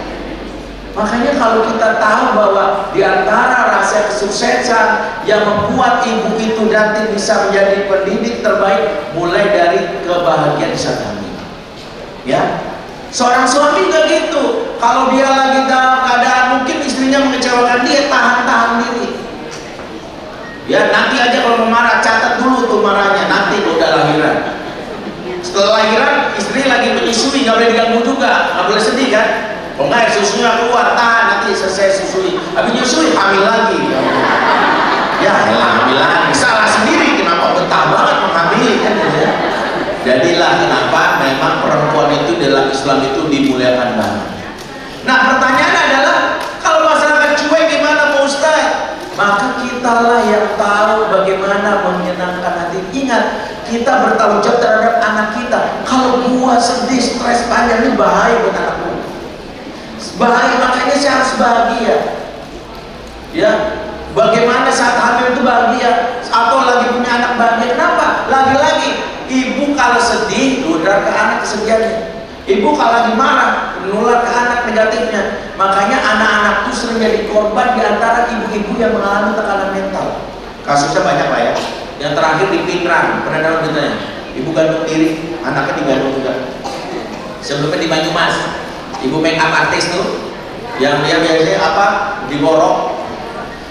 Makanya kalau kita tahu bahwa di antara rahasia kesuksesan yang membuat ibu itu nanti bisa menjadi pendidik terbaik, mulai dari kebahagiaan di saat hamil. Ya, seorang suami juga gitu. Kalau dia lagi dalam keadaan mungkin istrinya mengecewakan dia, tahan diri. Ya, nanti aja kalau mau marah, catat dulu tuh marahnya. Nanti udah lahiran. Setelah lahiran, istri lagi menyusui, nggak boleh diganggu juga, nggak boleh sedih kan? Oh nggak, susunya keluar, tahan, nanti selesai susui. Habis nyusui, hamil lagi. Ya, hamil lagi. Salah sendiri, kenapa betah banget menghamili kan? Ya? Jadilah kenapa memang perempuan itu dalam Islam itu dimuliakan banget. Nah pertanyaan adalah, kalau masyarakat cuek gimana Pak Ustaz? Maka kitalah yang tahu bagaimana menyenangkan hati. Ingat, kita bertanggung jawab terhadap anak kita. Kalau gua sedih, stres panjang, ini bahaya buat anakku. Bahaya, makanya saya harus bahagia. Ya, bagaimana saat hamil itu bahagia, atau lagi punya anak bahagia? Kenapa? Lagi-lagi, ibu kalau sedih, nular ke anak kesedihannya. Ibu kalau lagi marah, menular ke anak negatifnya. Makanya anak-anak itu sering jadi korban di antara ibu-ibu yang mengalami tekanan mental. Kasusnya banyak Pak ya. Yang terakhir di Pinrang, pernah dengar beritanya? Ibu gantung diri, anaknya digantung juga. Sebelumnya di Banyumas, ibu make up artis tuh, yang dia biasanya apa, diborok.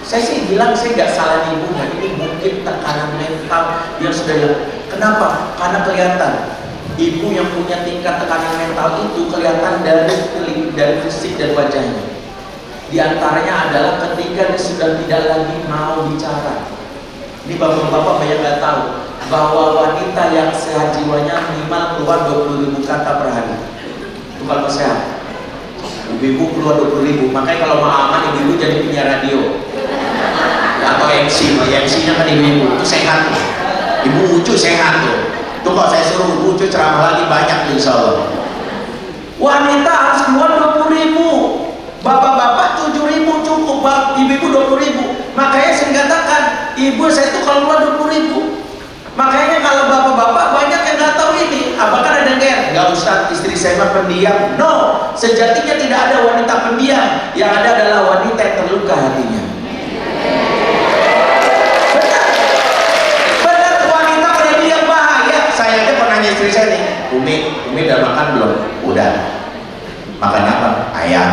Saya sih bilang saya nggak salah ibunya, ini mungkin tekanan mental yang sudah hilang. Kenapa? Karena kelihatan ibu yang punya tingkat tekanan mental itu kelihatan dari fisik dan wajahnya. Di antaranya adalah ketika dia sudah tidak lagi mau bicara. Ini bapak-bapak banyak nggak tahu bahwa wanita yang sehat jiwanya minimal keluar 20.000 kata per hari. Itu kalau sehat. Ibu-ibu keluar 20.000. Makanya kalau mau aman, ibu-ibu jadi penyiar radio atau MC. MC-nya kan ibu-ibu itu sehat. Ibu Ucu sehat tuh. Tuh kalau saya suruh Ibu Ucu ceramah lagi banyak insya Allah. Wanita harus keluar 20.000, bapak-bapak 7.000 cukup, ibu-ibu 20.000. Makanya saya katakan, ibu saya itu kalau keluar 20.000. Makanya kalau bapak-bapak banyak yang nggak tahu ini. Apakah ada yang kayak, nggak usah istri saya mah pendiam. No, sejatinya tidak ada wanita pendiam. Yang ada adalah wanita yang terluka hatinya. Saya aja pernah nanya istri saya nih, Umi udah makan belum? Udah. Makan apa? Ayam.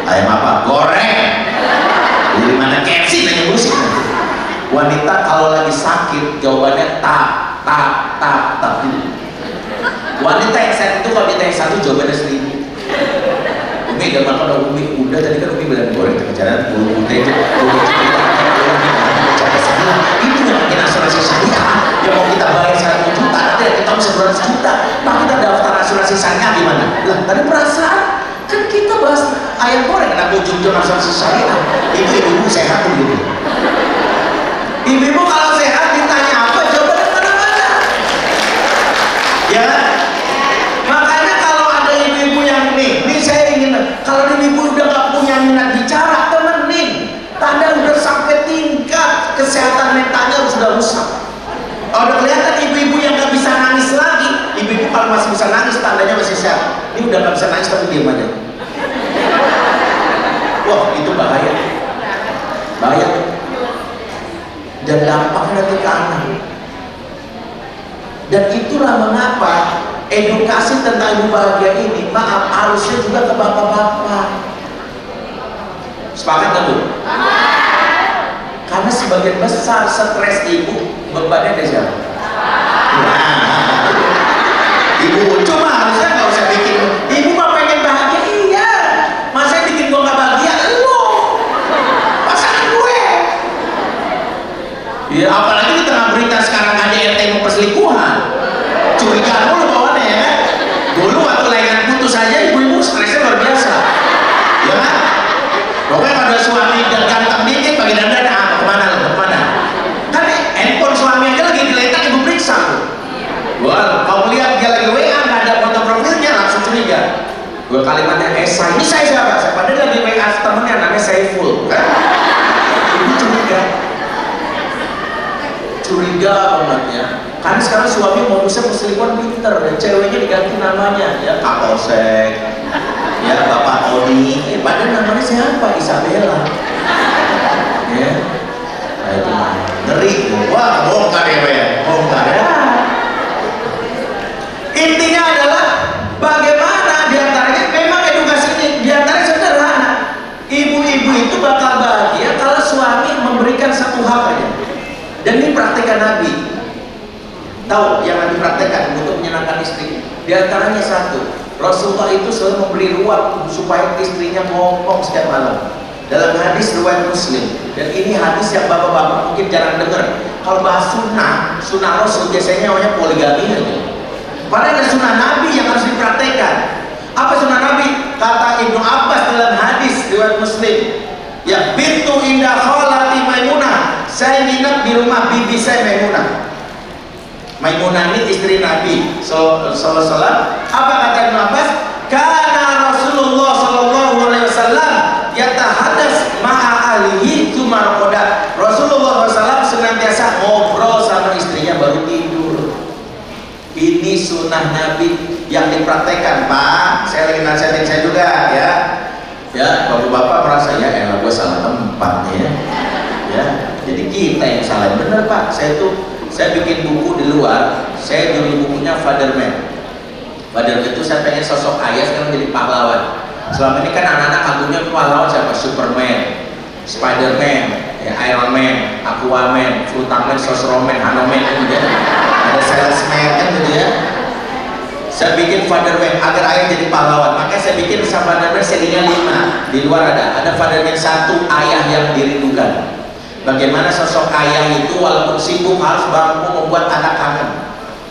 Ayam apa? Goreng. Dari mana KFC nanya musik. Wanita kalau lagi sakit jawabannya tak. Wanita yang sehat itu kalau ditanya satu jawabannya 1000. Umi udah makan belum? Umi udah, tadi kan Umi bilang goreng kejaran bulu itu. Itu yang bikin asuransi syariah yang mau kita bayar 1 juta, nanti kita bisa 200 juta. Nah kita daftar asuransi syariah gimana? Lah tadi perasaan kan kita bahas ayam goreng, kenapa ujung-ujung asuransi syariah? Ibu-ibu sehat tuh gitu. Ibu-ibu kalau sehat ditanya apa jawabannya mana-mana. Ya, makanya kalau ada ibu-ibu yang nih saya ingin, kalau ibu-ibu udah gak punya minat bicara, temenin. Tanda udah sampai tingkat kesehatan mentalnya sudah rusak. Udah kelihatan ibu-ibu yang gak bisa nangis lagi. Ibu-ibu kalau masih bisa nangis tandanya masih sehat. Ini udah gak bisa nangis tapi diam aja. Wah itu bahaya. Bahaya. Dan dampaknya nanti ke anak. Dan itulah mengapa edukasi tentang ibu bahagia ini, maaf, harusnya juga ke bapak-bapak. Sepakat gak Bu? Karena sebagian besar stres ibu bebannya dari siapa? Nah, ibu cuma harusnya nggak usah bikin. Ibu mah pengen bahagia, iya. Masa bikin gua nggak bahagia? Lu pasangan gue. Ya apalagi di tengah berita sekarang ada RT mau perselingkuhan. Curiga mulu bawaannya ya kan? Dulu waktu layangan putus aja ibu-ibu stresnya luar biasa. Ya kan? Pokoknya kalau ada suami dan ganteng dikit bagi dandan kemana lo? Kemana? Kan handphone suami aja lagi diletak ibu periksa tuh. Wah, kalau lihat dia lagi WA nggak ada foto profilnya langsung curiga. Gue kalimatnya Esa, ini saya siapa? Saya padahal lagi WA temennya namanya Saiful. Ibu curiga banget ya. Karena sekarang suami modusnya perselingkuhan pinter dan ceweknya diganti namanya ya Kapolsek. Ya Bapak Tony, padahal namanya siapa? Isabella. Ya, nah itu mah ngeri. Wah bongkar ya, bongkar ya. Intinya adalah bagaimana diantaranya memang edukasi ini diantaranya sederhana. Ibu-ibu itu bakal bahagia kalau suami memberikan satu hal aja. Dan ini praktekan Nabi. Tahu yang Nabi praktekkan untuk menyenangkan istri. Diantaranya satu. Rasulullah itu selalu memberi ruang supaya istrinya ngomong setiap malam. Dalam hadis riwayat Muslim, dan ini hadis yang bapak-bapak mungkin jarang dengar. Kalau bahas sunnah Rasul biasanya namanya poligami aja. Padahal ada sunnah Nabi yang harus dipraktekkan. Apa sunnah Nabi? Kata Ibnu saya Maimunah ini istri Nabi sallallahu alaihi wasallam. Apa kata Ibnu Abbas? Karena Rasulullah sallallahu alaihi wasallam yatahadas ma'a alihi tsumma qada. Rasulullah SAW senantiasa ngobrol sama istrinya baru tidur. Ini sunnah Nabi yang dipraktekkan, Pak. Saya lagi nasihatin saya juga ya. Ya, bapak-bapak merasa ya elah gue salah tempat ya. Ya, jadi kita yang salah. Bener Pak, saya bikin buku di luar. Saya judul bukunya Fatherman. Fatherman itu saya pengen sosok ayah sekarang jadi pahlawan. Selama ini kan anak-anak kagumnya pahlawan siapa? Superman, Spiderman, ya, Iron Man, Aquaman, Flutaman, Sosroman, Hanoman gitu ya. Ada salesman kan gitu ya. Saya bikin Fatherman agar ayah jadi pahlawan. Makanya saya bikin Fatherman serinya 5. Di luar ada Fatherman 1, ayah yang dirindukan. Bagaimana sosok ayah itu walaupun sibuk harus mampu membuat anak kangen.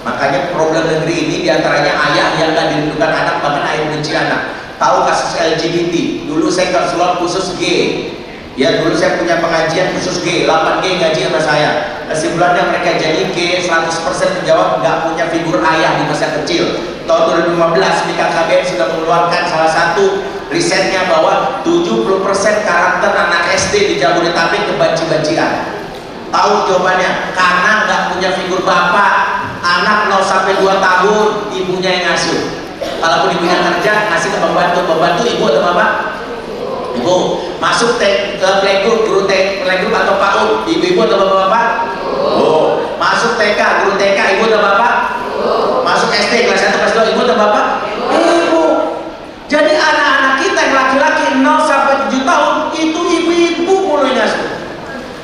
Makanya problem negeri ini diantaranya ayah yang gak dirindukan anak, bahkan ayah benci anak. Tahu kasus LGBT? Dulu saya konselor khusus G. Ya dulu saya punya pengajian khusus G, 8G gaji sama saya. Kesimpulannya mereka jadi G 100% menjawab nggak punya figur ayah di masa kecil. Tahun 2015 BKKBN sudah mengeluarkan salah satu risetnya bahwa 70% karakter anak SD di Jabodetabek kebanci-bancian. Tahu jawabannya? Karena nggak punya figur bapak. Anak 0 sampai 2 tahun ibunya yang ngasuh. Kalaupun ibunya kerja ngasih ke pembantu ibu atau bapak? Ibu. Masuk ke playgroup, guru playgroup atau PAUD, ibu atau bapak? Oh. Masuk TK, guru TK, ibu atau bapak? Masuk SD kelas 1 kelas 2, ibu atau bapak? Ibu. Jadi anak-anak kita yang laki-laki 0 sampai 7 tahun itu ibu-ibu mulai ngasuh.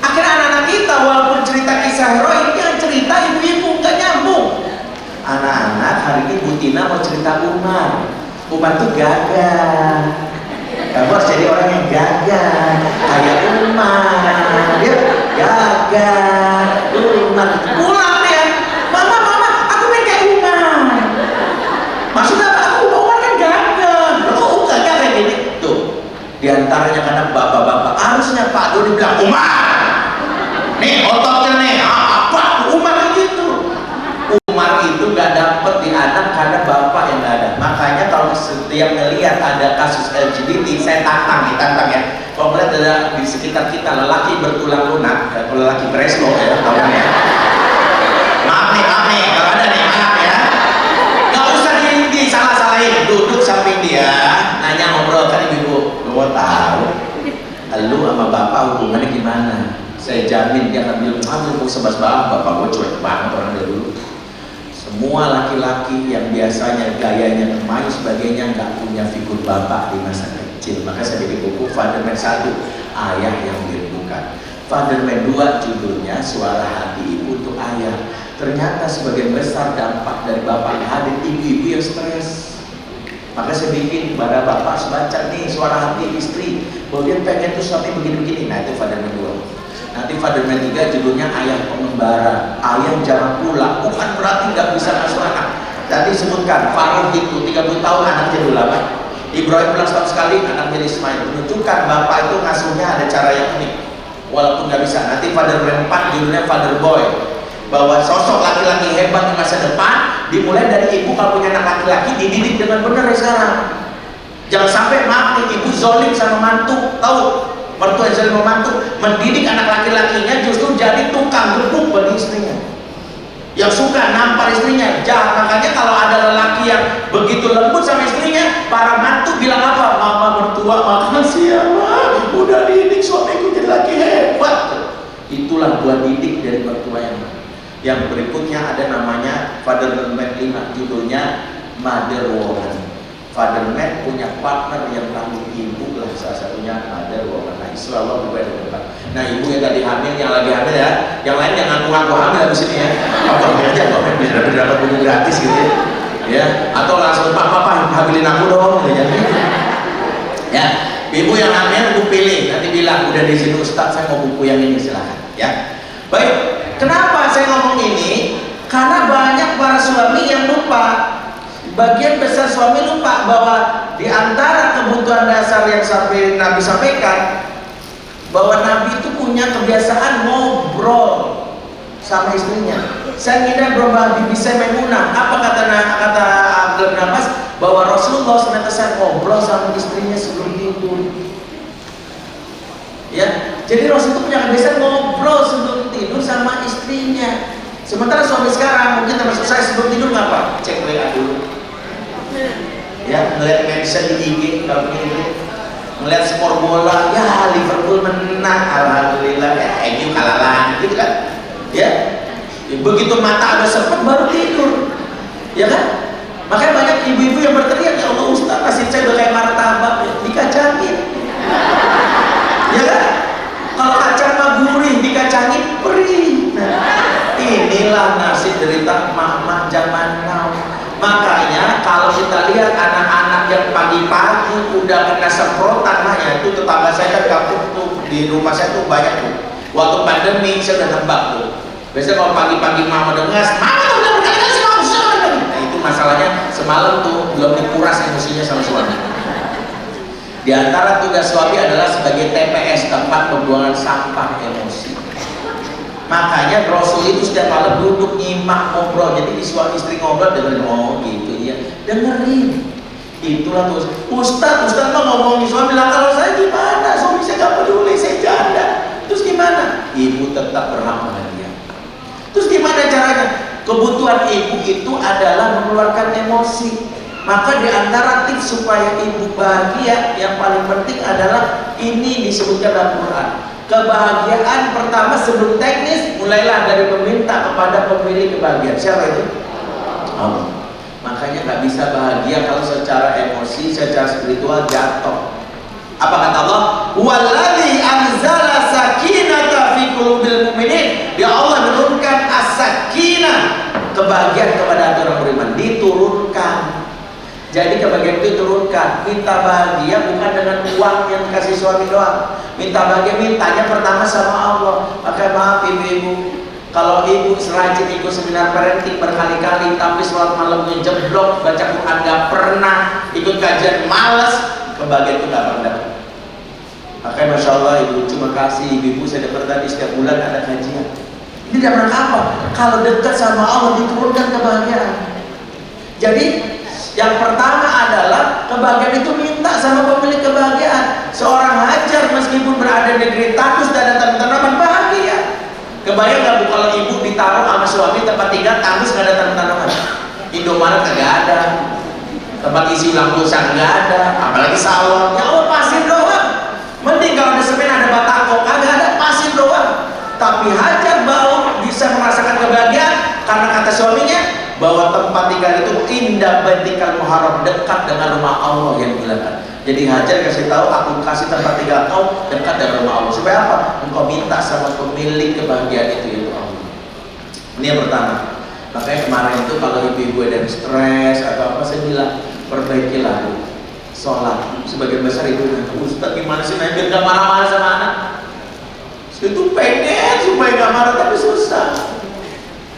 Akhirnya anak-anak kita walaupun cerita kisah heroik yang cerita ibu-ibu nggak nyambung. Anak-anak hari ini Bu Tina mau cerita Umar tuh gagah. Kamu harus jadi orang yang gagah kayak Umar. Dia gagah Umar. Pulang dia, mama aku pengen kayak Umar. Maksudnya aku Umar kan gagah. Kok gagah kayak gini? Tuh diantaranya karena bapak-bapak harusnya Pak Dodi bilang Umar. Nih ototnya nih apa? Umar gitu. Umar itu gak dapet di anak karena bapak yang gak ada. Makanya kalau setiap ngelihat ada kasus LGBT, saya tantang ya. Kalau melihat ada di sekitar kita lelaki bertulang lunak, lelaki Breslo ya, tahu ya. Maaf nih, kalau ada nih maaf ya. Gak usah salah-salahin, duduk samping dia, nanya ngobrol kan ibu, gue tahu, lu sama bapak hubungannya gimana? Saya jamin dia akan bilang, mau sebas bapak gue cuek banget orang dari dulu. Semua laki-laki yang biasanya gayanya kemayu sebagainya nggak punya figur bapak di masa kecil. Maka saya bikin buku Fatherman 1, ayah yang dirindukan. Fatherman 2 judulnya Suara Hati Ibu untuk Ayah. Ternyata sebagian besar dampak dari bapak yang hadir ibu-ibu yang stres. Maka saya bikin kepada bapak sebaca nih suara hati istri bahwa dia pengen tuh suami begini-begini. Nah itu Fatherman 2. Nanti Fatherman 3 judulnya Ayah Pengembara. Ayah jarang pulang, bukan berarti nggak bisa ngasuh anak. Tadi sebutkan Faruk itu 30 tahun anaknya dulu apa? Ibrahim pulang setahun sekali anaknya Ismail. Menunjukkan bapak itu ngasuhnya ada cara yang unik. Walaupun nggak bisa. Nanti Fatherman 4 judulnya Father Boy. Bahwa sosok laki-laki hebat di masa depan dimulai dari ibu. Kalau punya anak laki-laki dididik dengan benar ya sekarang. Jangan sampai maaf nih ibu zolim sama mantu, tahu? Mertua yang sering membantu mendidik anak laki-lakinya justru jadi tukang gebuk bagi istrinya yang suka nampar istrinya. Jangan. Makanya kalau ada lelaki yang begitu lembut sama istrinya, para mantu bilang apa? Mama mertua makasih ya ma, udah didik suamiku jadi laki hebat. Itulah buat didik dari mertua yang berikutnya ada namanya Fatherman 5, judulnya Mother Woman. Fatherman punya partner yang tanggung ibu lah, salah satunya Mother Woman. Nah, insya Allah juga ada depan. Nah, ibu yang tadi hamil, yang lagi hamil ya, yang lain yang ngaku-ngaku hamil habis ini ya. Apa aja kok bisa dapat buku gratis gitu ya. Ya, atau langsung Pak hamilin aku dong ya. Ya, ibu yang hamil ibu pilih, nanti bilang udah di sini Ustaz saya mau buku yang ini silakan ya. Baik, kenapa saya ngomong ini? Karena banyak para suami yang lupa. Bagian besar suami lupa bahwa di antara kebutuhan dasar yang sampai Nabi sampaikan bahwa Nabi itu punya kebiasaan ngobrol. sama istrinya. Sayyidah Bibi Maimunah, apa kata Abdullah bin Abbas, bahwa Rasulullah senantiasa ngobrol sama istrinya sebelum tidur. Ya, jadi Rasul itu punya kebiasaan ngobrol sebelum tidur sama istrinya. Sementara suami sekarang mungkin termasuk saya sebelum tidur ngapa? Cek WA dulu. Ya, ngeliat mention di IG kalau begitu, ngeliat skor bola, ya Liverpool menang, alhamdulillah, ya MU kalah lagi, gitu kan? Ya, begitu mata ada sempet baru tidur, ya kan? Makanya banyak ibu-ibu yang berteriak, ya Allah Ustaz, kasih saya udah kayak martabak, ya, dikacangin, ya kan? Kalau kacang mah gurih, dikacangin perih. Nah, inilah nasib derita emak-emak zaman now. Makanya kalau kita lihat anak-anak yang pagi-pagi udah kena semprotan, nah ya itu tetangga saya kan kampung tuh, di rumah saya tuh banyak tuh. Waktu pandemi saya udah nembak tuh. Biasanya kalau pagi-pagi mama dengar, mama udah berkali-kali sama suami. Nah itu masalahnya semalam tuh belum dikuras emosinya sama suami. Di antara tugas suami adalah sebagai TPS, tempat pembuangan sampah emosi. Makanya Rasul itu setiap malam duduk nyimak ngobrol. Jadi suami istri ngobrol dengerin, oh gitu ya, dengerin. Itulah tuh Ustaz mah ngomongin suami, bilang kalau saya gimana? Suami saya gak peduli, saya janda. Terus gimana? Ibu tetap berhak bahagia. Terus gimana caranya? Kebutuhan ibu itu adalah mengeluarkan emosi. Maka di antara tips supaya ibu bahagia yang paling penting adalah ini disebutkan dalam Quran. Kebahagiaan pertama sebelum teknis, mulailah dari meminta kepada pemilik kebahagiaan. Siapa itu? Allah. Makanya nggak bisa bahagia kalau secara emosi, secara spiritual jatuh. Apa kata Allah? Walladzi anzala sakinata fi qulubil mu'minin. Dia Allah menurunkan as-sakinah, kebahagiaan kepada orang beriman, diturunkan. Jadi kebahagiaan itu diturunkan. Minta bahagia bukan dengan uang yang dikasih suami doang. Minta bahagia, mintanya pertama sama Allah. Maka maaf ibu-ibu, kalau ibu serajin ikut seminar parenting berkali-kali tapi sholat malamnya jeblok, baca Quran gak pernah, ikut kajian males, kebahagiaan itu gak pernah. Makanya Masya Allah ibu, terima kasih ibu-ibu, saya dapat tadi setiap bulan ada kajian. Ini dalam rangka apa? Kalau dekat sama Allah diturunkan kebahagiaan. Jadi yang pertama adalah kebahagiaan itu minta sama pemilik kebahagiaan. Seorang hajar meskipun berada di negeri tandus dan ada tanaman bahagia. Kebayang nggak bu kalau ibu ditaruh sama suami tempat tinggal tandus nggak ada tanaman? Indomaret nggak ada, tempat isi ulang pulsa nggak ada, apalagi salon. Ya Allah pasir doang. Mending kalau ada semen ada batako, agak ada pasir doang. Tapi hajar bau bisa merasakan kebahagiaan karena kata suaminya bahwa tempat tinggal itu indah baitikal muharram, dekat dengan rumah Allah yang dimuliakan. Jadi Hajar kasih tahu, aku kasih tempat tinggal kau dekat dengan rumah Allah. Supaya apa? Engkau minta sama pemilik kebahagiaan itu yaitu Allah. Ini yang pertama. Makanya kemarin itu kalau ibu-ibu ada yang stres atau apa, saya bilang perbaikilah sholat. Sebagian besar ibu bilang, Ustaz gimana sih biar gak marah-marah sama anak? Itu pengen supaya gak marah tapi susah.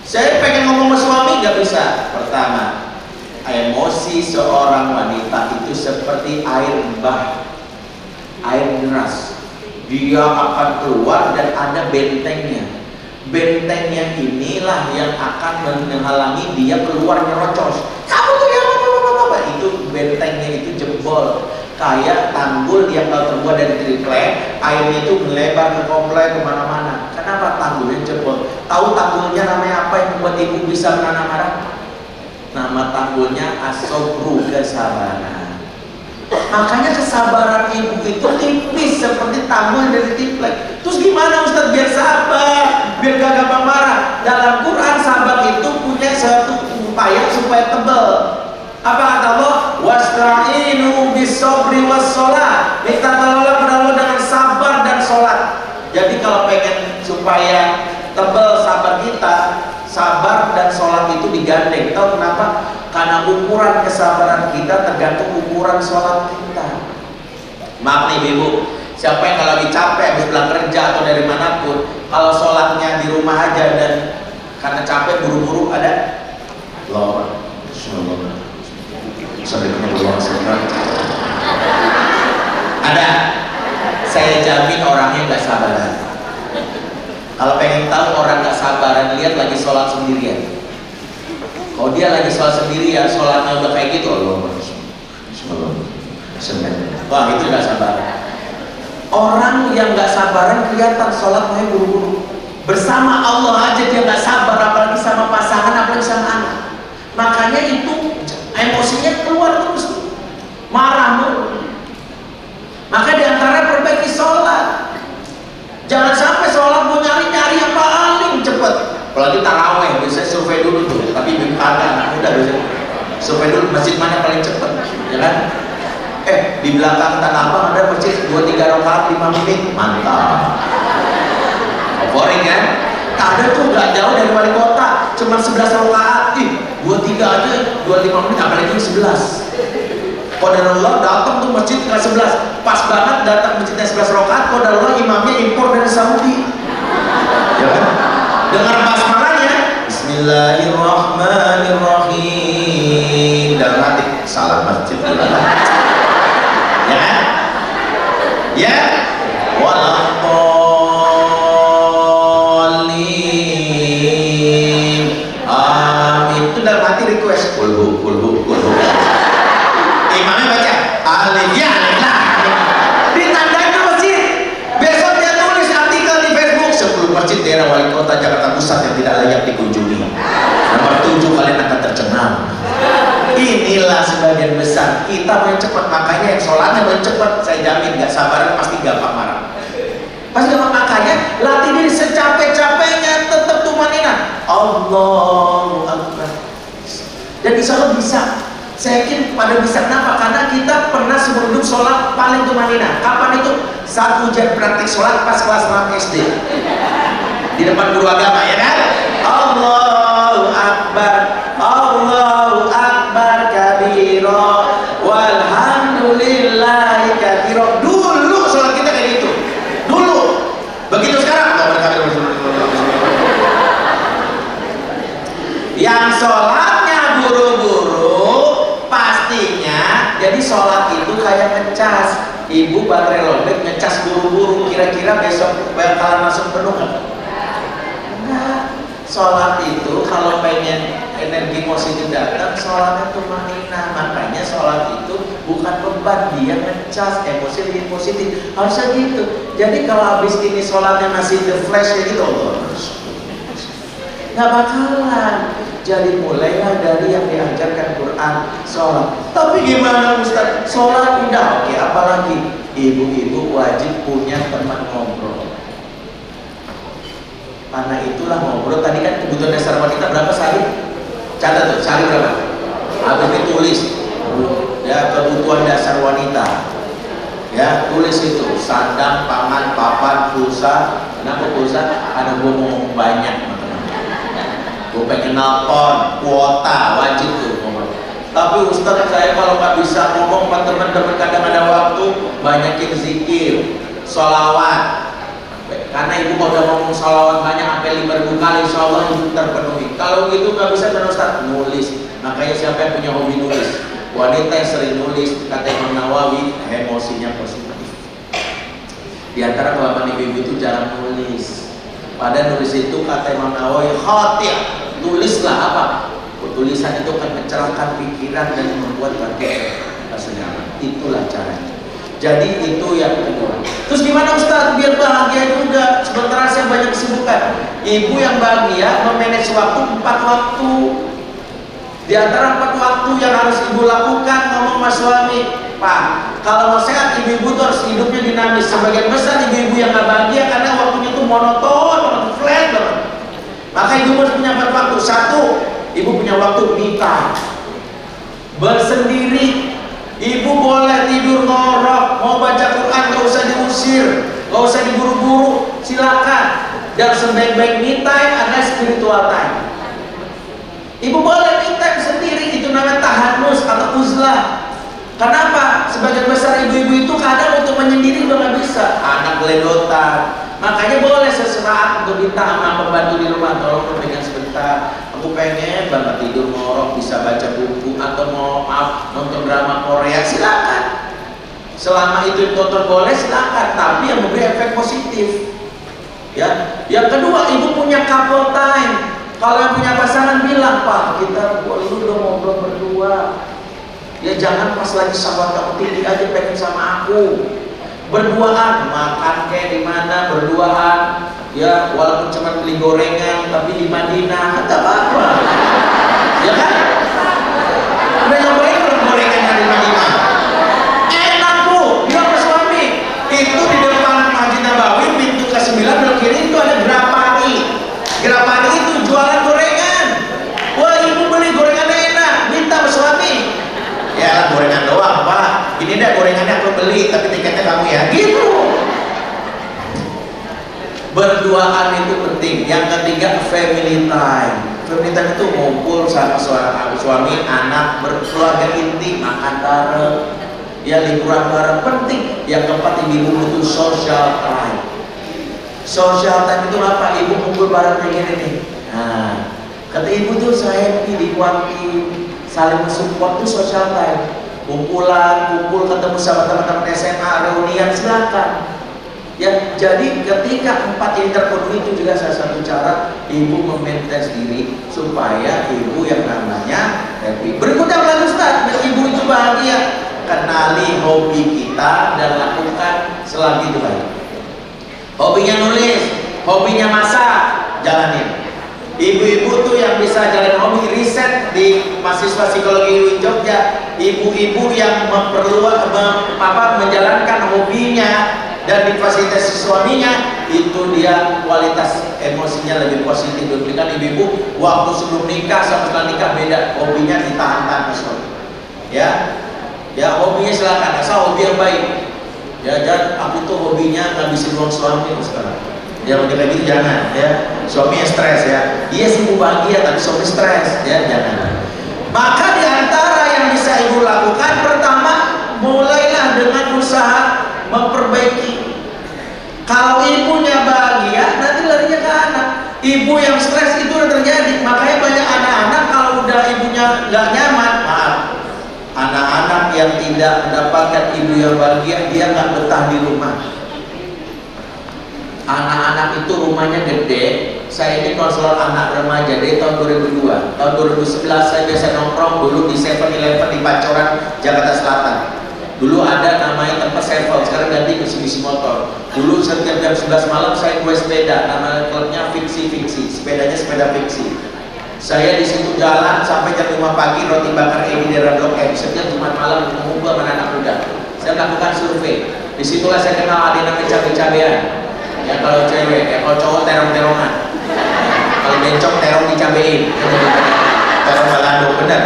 Saya pengen ngomong sama suami gak bisa. Pertama, emosi seorang wanita itu seperti air bah, air deras. Dia akan keluar dan ada bentengnya. Bentengnya inilah yang akan menghalangi dia keluar nyerocos. Kamu tuh ya apa? Itu bentengnya itu jebol. Kayak tanggul yang kalau terbuat dari triplek, airnya itu melebar ke komplek kemana-mana. Kenapa tanggulnya jebol? Tahu tanggulnya namanya apa yang membuat ibu bisa menanam marah? Nama tanggulnya asobru, kesabaran. Makanya kesabaran ibu itu tipis seperti tanggul dari triplek. Terus gimana Ustaz biar sabar, biar gak gampang marah? Dalam Quran sabar itu punya satu upaya supaya tebal. Apa kata Allah? Wasta'inu bis-sabri was-shalah. Minta tolong kepada Allah dengan sabar dan sholat. Jadi kalau pengen supaya tebal sabar kita, sabar dan sholat itu digandeng. Tahu kenapa? Karena ukuran kesabaran kita tergantung ukuran sholat kita. Maaf nih ibu, siapa yang kalau lagi capek habis pulang kerja atau dari manapun, kalau sholatnya di rumah aja dan karena capek buru-buru ada Allah, ada, saya jamin orangnya nggak sabaran. Kalau pengen tahu orang gak sabaran, lihat lagi sholat sendirian. Kalau dia lagi sholat sendirian, sholatnya udah kayak gitu, wah itu gak sabaran. Orang yang gak sabaran kelihatan sholat mau buru-buru. Bersama Allah aja dia gak sabar, apalagi sama pasangan, apalagi sama anak. Makanya itu emosinya keluar terus, marah mulu. Maka diantara perbaiki sholat. Jangan sampai sholat mau nyari-nyari yang paling cepat. Apalagi taraweh, biasanya survei dulu tuh. Tapi ada anak muda biasanya survei dulu masjid mana paling cepat, ya kan? Di belakang Tanah Abang ada masjid 2-3 rakaat 5 menit, mantap. Boring kan? Ada tuh gak jauh dari wali kota, cuma 11 rakaat. 2-3 aja 25 menit, apalagi 11. Qadarullah datang tuh masjid ke 11, pas banget datang masjidnya 11 rakaat. Qadarullah imamnya impor dari Saudi, ya kan? Dengar basmalahnya, Bismillahirrahmanirrahim, dalam hati salah masjid, ya kan? Ya, waladdallin, amin. Itu dalam hati request, kulhu. Imamnya baca alif ya lah, ditandain ke masjid. Besok dia tulis artikel di Facebook, 10 masjid daerah wali kota Jakarta Pusat yang tidak layak dikunjungi. Nomor 7 kalian akan tercengang. Inilah sebagian besar kita main cepat, makanya yang sholatnya main cepat, saya jamin gak sabaran pasti gampang marah. Pasti gampang, makanya latih diri secapek-capeknya tetap tumanina. Allahu Akbar. Dan insya Allah bisa. Saya yakin pada bisa. Kenapa? Karena kita pernah seumur hidup sholat paling tumanina. Kapan itu? Saat ujian praktik sholat pas kelas 6 SD di depan guru agama, ya kan? Allahu Akbar, Allahu Akbar kabiro, walhamdulillahi kabiro. Dulu sholat kita kayak gitu. Dulu. Begitu sekarang yang sholatnya buru-buru, pastinya jadi sholat itu kayak ngecas. Ibu baterai lobet ngecas buru-buru, kira-kira besok bakalan masuk penuh nggak? Enggak. Sholat itu kalau pengen energi positif datang, sholatnya tumanina. Makanya sholat itu bukan beban, dia ngecas emosi lebih positif. Harusnya gitu. Jadi kalau habis ini sholatnya masih the flash ya gitu, nggak bakalan. Jadi mulailah dari yang diajarkan Quran, sholat. Tapi gimana Ustaz? Sholat indah, oke, apalagi ibu-ibu wajib punya teman ngobrol. Karena itulah ngobrol. Tadi kan kebutuhan dasar wanita berapa sehari? Catat tuh, sehari berapa? Habis ditulis. Ya, kebutuhan dasar wanita. Ya, tulis itu. Sandang, pangan, papan, pulsa. Kenapa pulsa? Karena gue mau banyak. Gue pengen nelpon, kuota, wajib tuh ngomong. Tapi Ustaz, saya kalau nggak bisa ngomong sama teman-teman, kadang ada waktu, banyakin zikir, sholawat. Karena ibu kalau udah ngomong sholawat banyak sampai 5.000 kali, insya Allah ibu terpenuhi. Kalau gitu nggak bisa kan Ustaz, nulis. Makanya siapa yang punya hobi nulis? Wanita yang sering nulis, kata Imam Nawawi, emosinya positif. Di antara bapak ibu itu jarang nulis. Pada nulis itu kata Imam Nawawi, khatir. Tulislah apa? Tulisan itu akan mencerahkan pikiran dan membuat batin senyaman. Itulah caranya. Jadi itu yang kedua. Terus gimana Ustaz biar bahagia juga? Sementara saya banyak kesibukan. Ibu yang bahagia memanage waktu 4 waktu. Di antara 4 waktu yang harus ibu lakukan, ngomong sama suami, Pak, kalau mau sehat ibu-ibu tuh harus hidupnya dinamis. Sebagian besar ibu-ibu yang gak bahagia karena waktunya tuh monoton, flat banget. Maka ibu harus punya 4 waktu. 1, ibu punya waktu me time, bersendiri. Ibu boleh tidur ngorok, mau baca Quran gak usah diusir, gak usah diburu-buru, silakan. Dan sebaik-baik me time ada spiritual time. Ibu boleh me time sendiri, itu namanya tahanus atau uzlah. Kenapa? Sebagian besar ibu-ibu itu kadang untuk menyendiri udah gak bisa, anak geledotan. Makanya boleh sesaat untuk minta sama pembantu di rumah, tolong pegang sebentar, aku pengen banget tidur ngorok, bisa baca buku, atau mau nonton drama Korea, silakan. Selama itu tonton boleh silakan, tapi yang memberi efek positif. Ya, yang kedua, ibu punya couple time. Kalau yang punya pasangan bilang, Pak, kita perlu dong ngobrol berdua. Ya jangan pas lagi sahabat kamu tinggi aja pengen sama aku. Berduaan, makan kayak di mana berduaan. Ya walaupun cuma beli gorengan tapi di Madinah, kata apa-apa. Ya kan? Udah nyobain belum gorengan di Madinah? Enak bu, bilang ke suami. Itu di depan Masjid Nabawi, pintu ke-9 belok kiri itu ada Grapani. Grapani itu jualan gorengan. Wah ibu beli gorengan enak, minta ke suami. Ya gorengan doang Pak, ini deh gorengannya aku beli tapi tiketnya kamu ya, gitu. Berduaan itu penting. Yang ketiga, family time. Family time itu ngumpul sama suami, anak, berkeluarga inti, makan bareng, ya liburan bareng, penting. Yang keempat, ibu butuh social time. Social time itu apa? Ibu kumpul bareng kayak gini nih. Nah, kata ibu tuh saya dikuatin, saling mensupport tuh social time. Kumpulan, kumpul ketemu sama teman-teman SMA, reunian, silakan. Ya, jadi ketika 4 ini terpenuhi itu juga salah satu cara ibu memaintain diri supaya ibu yang namanya happy. Berikutnya apa lagi Ustaz? Biar ibu itu bahagia. Kenali hobi kita dan lakukan selagi itu baik. Hobinya nulis, hobinya masak, jalanin. Ibu-ibu tuh yang bisa jalan hobi, riset di mahasiswa psikologi UIN Jogja, ibu-ibu yang menjalankan hobinya dan difasilitasi suaminya, itu dia kualitas emosinya lebih positif. Diberikan ibu-ibu waktu sebelum nikah sama setelah nikah beda, hobinya ditahan-tahan suami. Ya, ya hobinya silakan, asal hobi yang baik. Ya, dan aku tuh hobinya ngabisin uang suami sekarang. Ya udah kayak gitu jangan, ya. Suaminya stres ya. Dia sih bahagia tapi suami stres, ya jangan. Maka diantara yang bisa ibu lakukan, pertama mulailah dengan usaha memperbaiki. Kalau ibunya bahagia, nanti larinya ke anak. Ibu yang stres itu udah terjadi. Makanya banyak anak-anak kalau udah ibunya nggak nyaman, maaf, anak-anak yang tidak mendapatkan ibu yang bahagia, dia nggak betah di rumah. Anak-anak itu rumahnya gede. Saya ini konselor anak remaja dari tahun 2002. Tahun 2011 saya biasa nongkrong dulu di 7-Eleven di Pancoran, Jakarta Selatan. Dulu ada namanya tempat sevel, sekarang ganti Mitsubishi Motor. Dulu setiap jam 11 malam saya gue sepeda, namanya klubnya Fiksi. Sepedanya sepeda fiksi. Saya di situ jalan sampai jam 5 pagi, roti bakar di daerah Blok M. Setiap Jumat malam mengumpul sama anak muda. Saya melakukan survei. Disitulah saya kenal ada namanya cabai-cabean. Ya kalau cewek, ya kalau cowok terong-terongan. Kalau bencong terong dicabein. Terong balado, benar.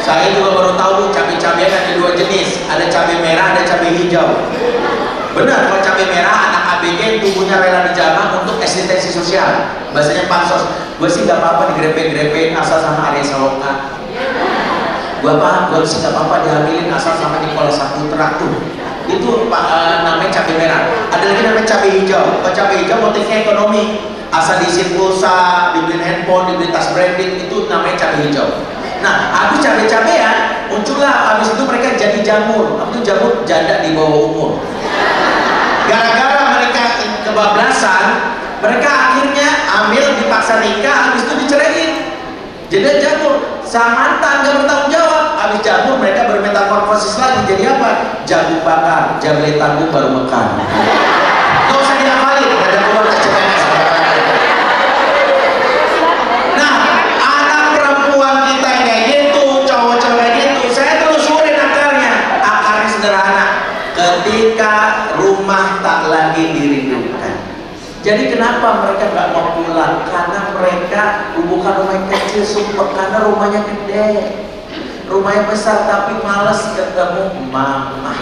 Saya juga baru tahu tuh cabai-cabean ada 2 jenis, ada cabai merah, ada cabai hijau. Benar, kalau cabai merah anak ABG tubuhnya rela dijamah untuk eksistensi sosial. Bahasanya pansos. Gue sih gak apa-apa digrepe-grepein asal sama Arya Saloka. Gue sih gak apa-apa dihamilin asal sama Nicola Saputra tuh. Itu namanya cabai merah. Ada lagi namanya cabai hijau. Kalau cabai hijau motifnya ekonomi, asal diisi pulsa, dibeliin handphone, dibeliin tas branding, itu namanya cabai hijau. Nah, habis cabai-cabean muncullah, habis itu mereka jadi jamur. Apa itu jamur? Janda di bawah umur. Gara-gara mereka kebablasan, mereka akhirnya ambil dipaksa nikah, habis itu diceraiin. Jadi jamur, sang mantan gak bertanggung jawab. Habis jamur mereka bermetamorfosis lagi jadi apa? Jagung bakar, jagung tanggung baru mekar. Gak usah dihafalin, ada keluar ke CPNS. Nah, anak perempuan kita yang kayak gitu, cowok-cowok kayak gitu, saya telusurin akarnya. Akarnya sederhana. Ketika rumah tak lagi dirindukan. Jadi kenapa mereka nggak mau pulang? Karena mereka bukan rumah yang kecil, sumpah, karena rumahnya gede, rumahnya besar, tapi malas ketemu mamah.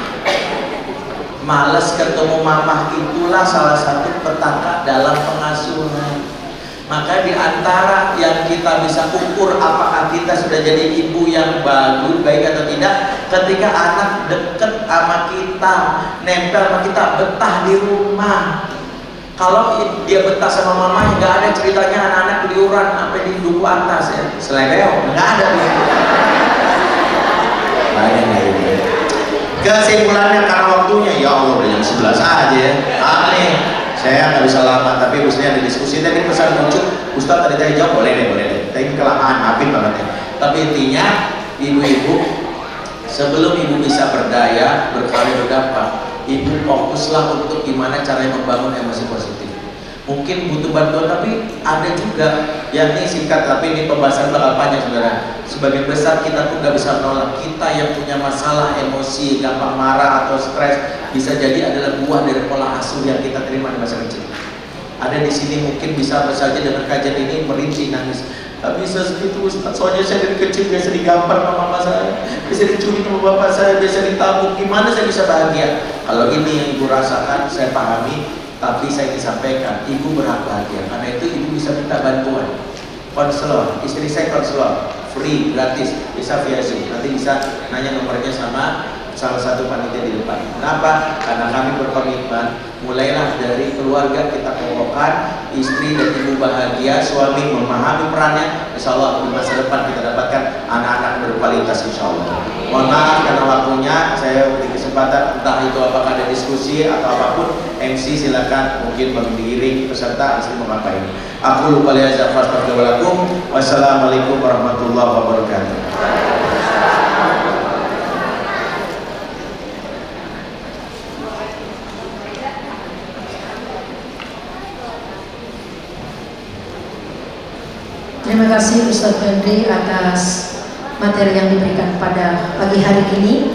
Malas ketemu mamah itulah salah satu petaka dalam pengasuhan. Maka di antara yang kita bisa ukur apakah kita sudah jadi ibu yang bagus, baik atau tidak, ketika anak deket sama kita, nempel sama kita, betah di rumah. Kalau dia betah sama mamanya, nggak ada ceritanya anak-anak keliuran sampai di duku atas ya, selebeo, nggak ada gitu. Kesimpulannya karena waktunya, ya Allah udah jam 11 aja ya. Aneh, Saya nggak bisa lama, tapi Ustaznya ada diskusi tadi pesan muncul, Ustaz tadi saya jawab boleh deh. Tapi kelamaan, maafin banget ya. Tapi intinya ibu-ibu, sebelum ibu bisa berdaya, berkarya, berdampak, ibu fokuslah untuk gimana caranya membangun emosi positif. Mungkin butuh bantuan, tapi ada juga yang ini singkat, tapi ini pembahasan bakal panjang saudara. Sebagian besar kita pun nggak bisa menolak. Kita yang punya masalah emosi, gampang marah atau stres, bisa jadi adalah buah dari pola asuh yang kita terima di masa kecil. Ada di sini mungkin bisa saja dengan kajian ini merintih nangis. Gak bisa segitu Ustaz, soalnya saya dari kecil biasa digampar sama mama saya, biasa dicuri sama bapak saya, biasa ditabuk. Gimana saya bisa bahagia? Kalau ini yang ibu rasakan, saya pahami, tapi saya disampaikan, ibu berhak bahagia. Karena itu ibu bisa minta bantuan. Konselor, istri saya konselor, free, gratis, bisa via Zoom. Nanti bisa nanya nomornya sama salah satu panitia di depan. Kenapa? Karena kami berkomitmen, mulailah dari keluarga kita kokohkan, istri dan ibu bahagia, suami memahami perannya, insya Allah di masa depan kita dapatkan anak-anak berkualitas insya Allah. Mohon maaf karena waktunya, saya beri kesempatan, entah itu apakah ada diskusi atau apapun, MC silakan mungkin mengiring peserta istri memakai ini. Aku lupa lihat wassalamualaikum warahmatullahi wabarakatuh. Terima kasih Ustadz Febri atas materi yang diberikan pada pagi hari ini.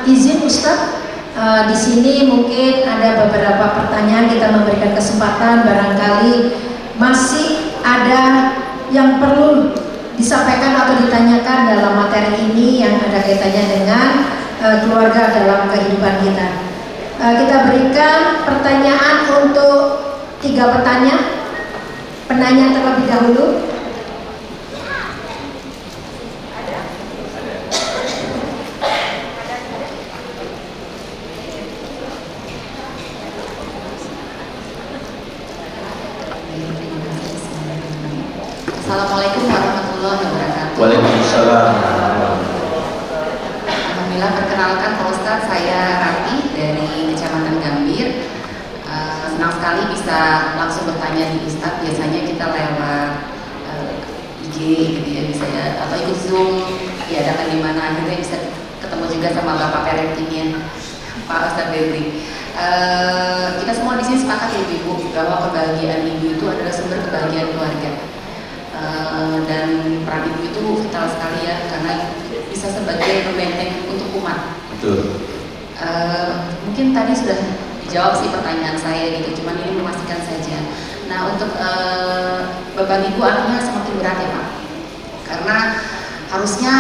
Izin Ustadz, di sini mungkin ada beberapa pertanyaan, kita memberikan kesempatan, barangkali masih ada yang perlu disampaikan atau ditanyakan dalam materi ini yang ada kaitannya dengan keluarga dalam kehidupan kita. Kita berikan pertanyaan untuk 3 pertanyaan. Penanya terlebih dahulu. Assalamualaikum warahmatullahi wabarakatuh. Waalaikumsalam. Alhamdulillah, perkenalkan Pak Ustadz, saya Rati dari Kecamatan Gambir. Senang sekali bisa langsung bertanya di Ustadz. Biasanya kita lewat IG gitu ya, bisa ya, atau ikut Zoom diadakan di mana gitu ya, bisa ketemu juga sama Bapak parentingnya Pak Ustadz Febri. Kita semua di sini sepakat ya Ibu bahwa kebahagiaan ibu itu adalah sumber kebahagiaan keluarga. Dan peran ibu itu vital sekali ya, karena bisa sebagai pembenteng untuk umat. Betul. Mungkin tadi sudah dijawab sih pertanyaan saya gitu, cuman ini memastikan saja. Nah, untuk beban ibu anaknya semakin berat ya Pak, karena harusnya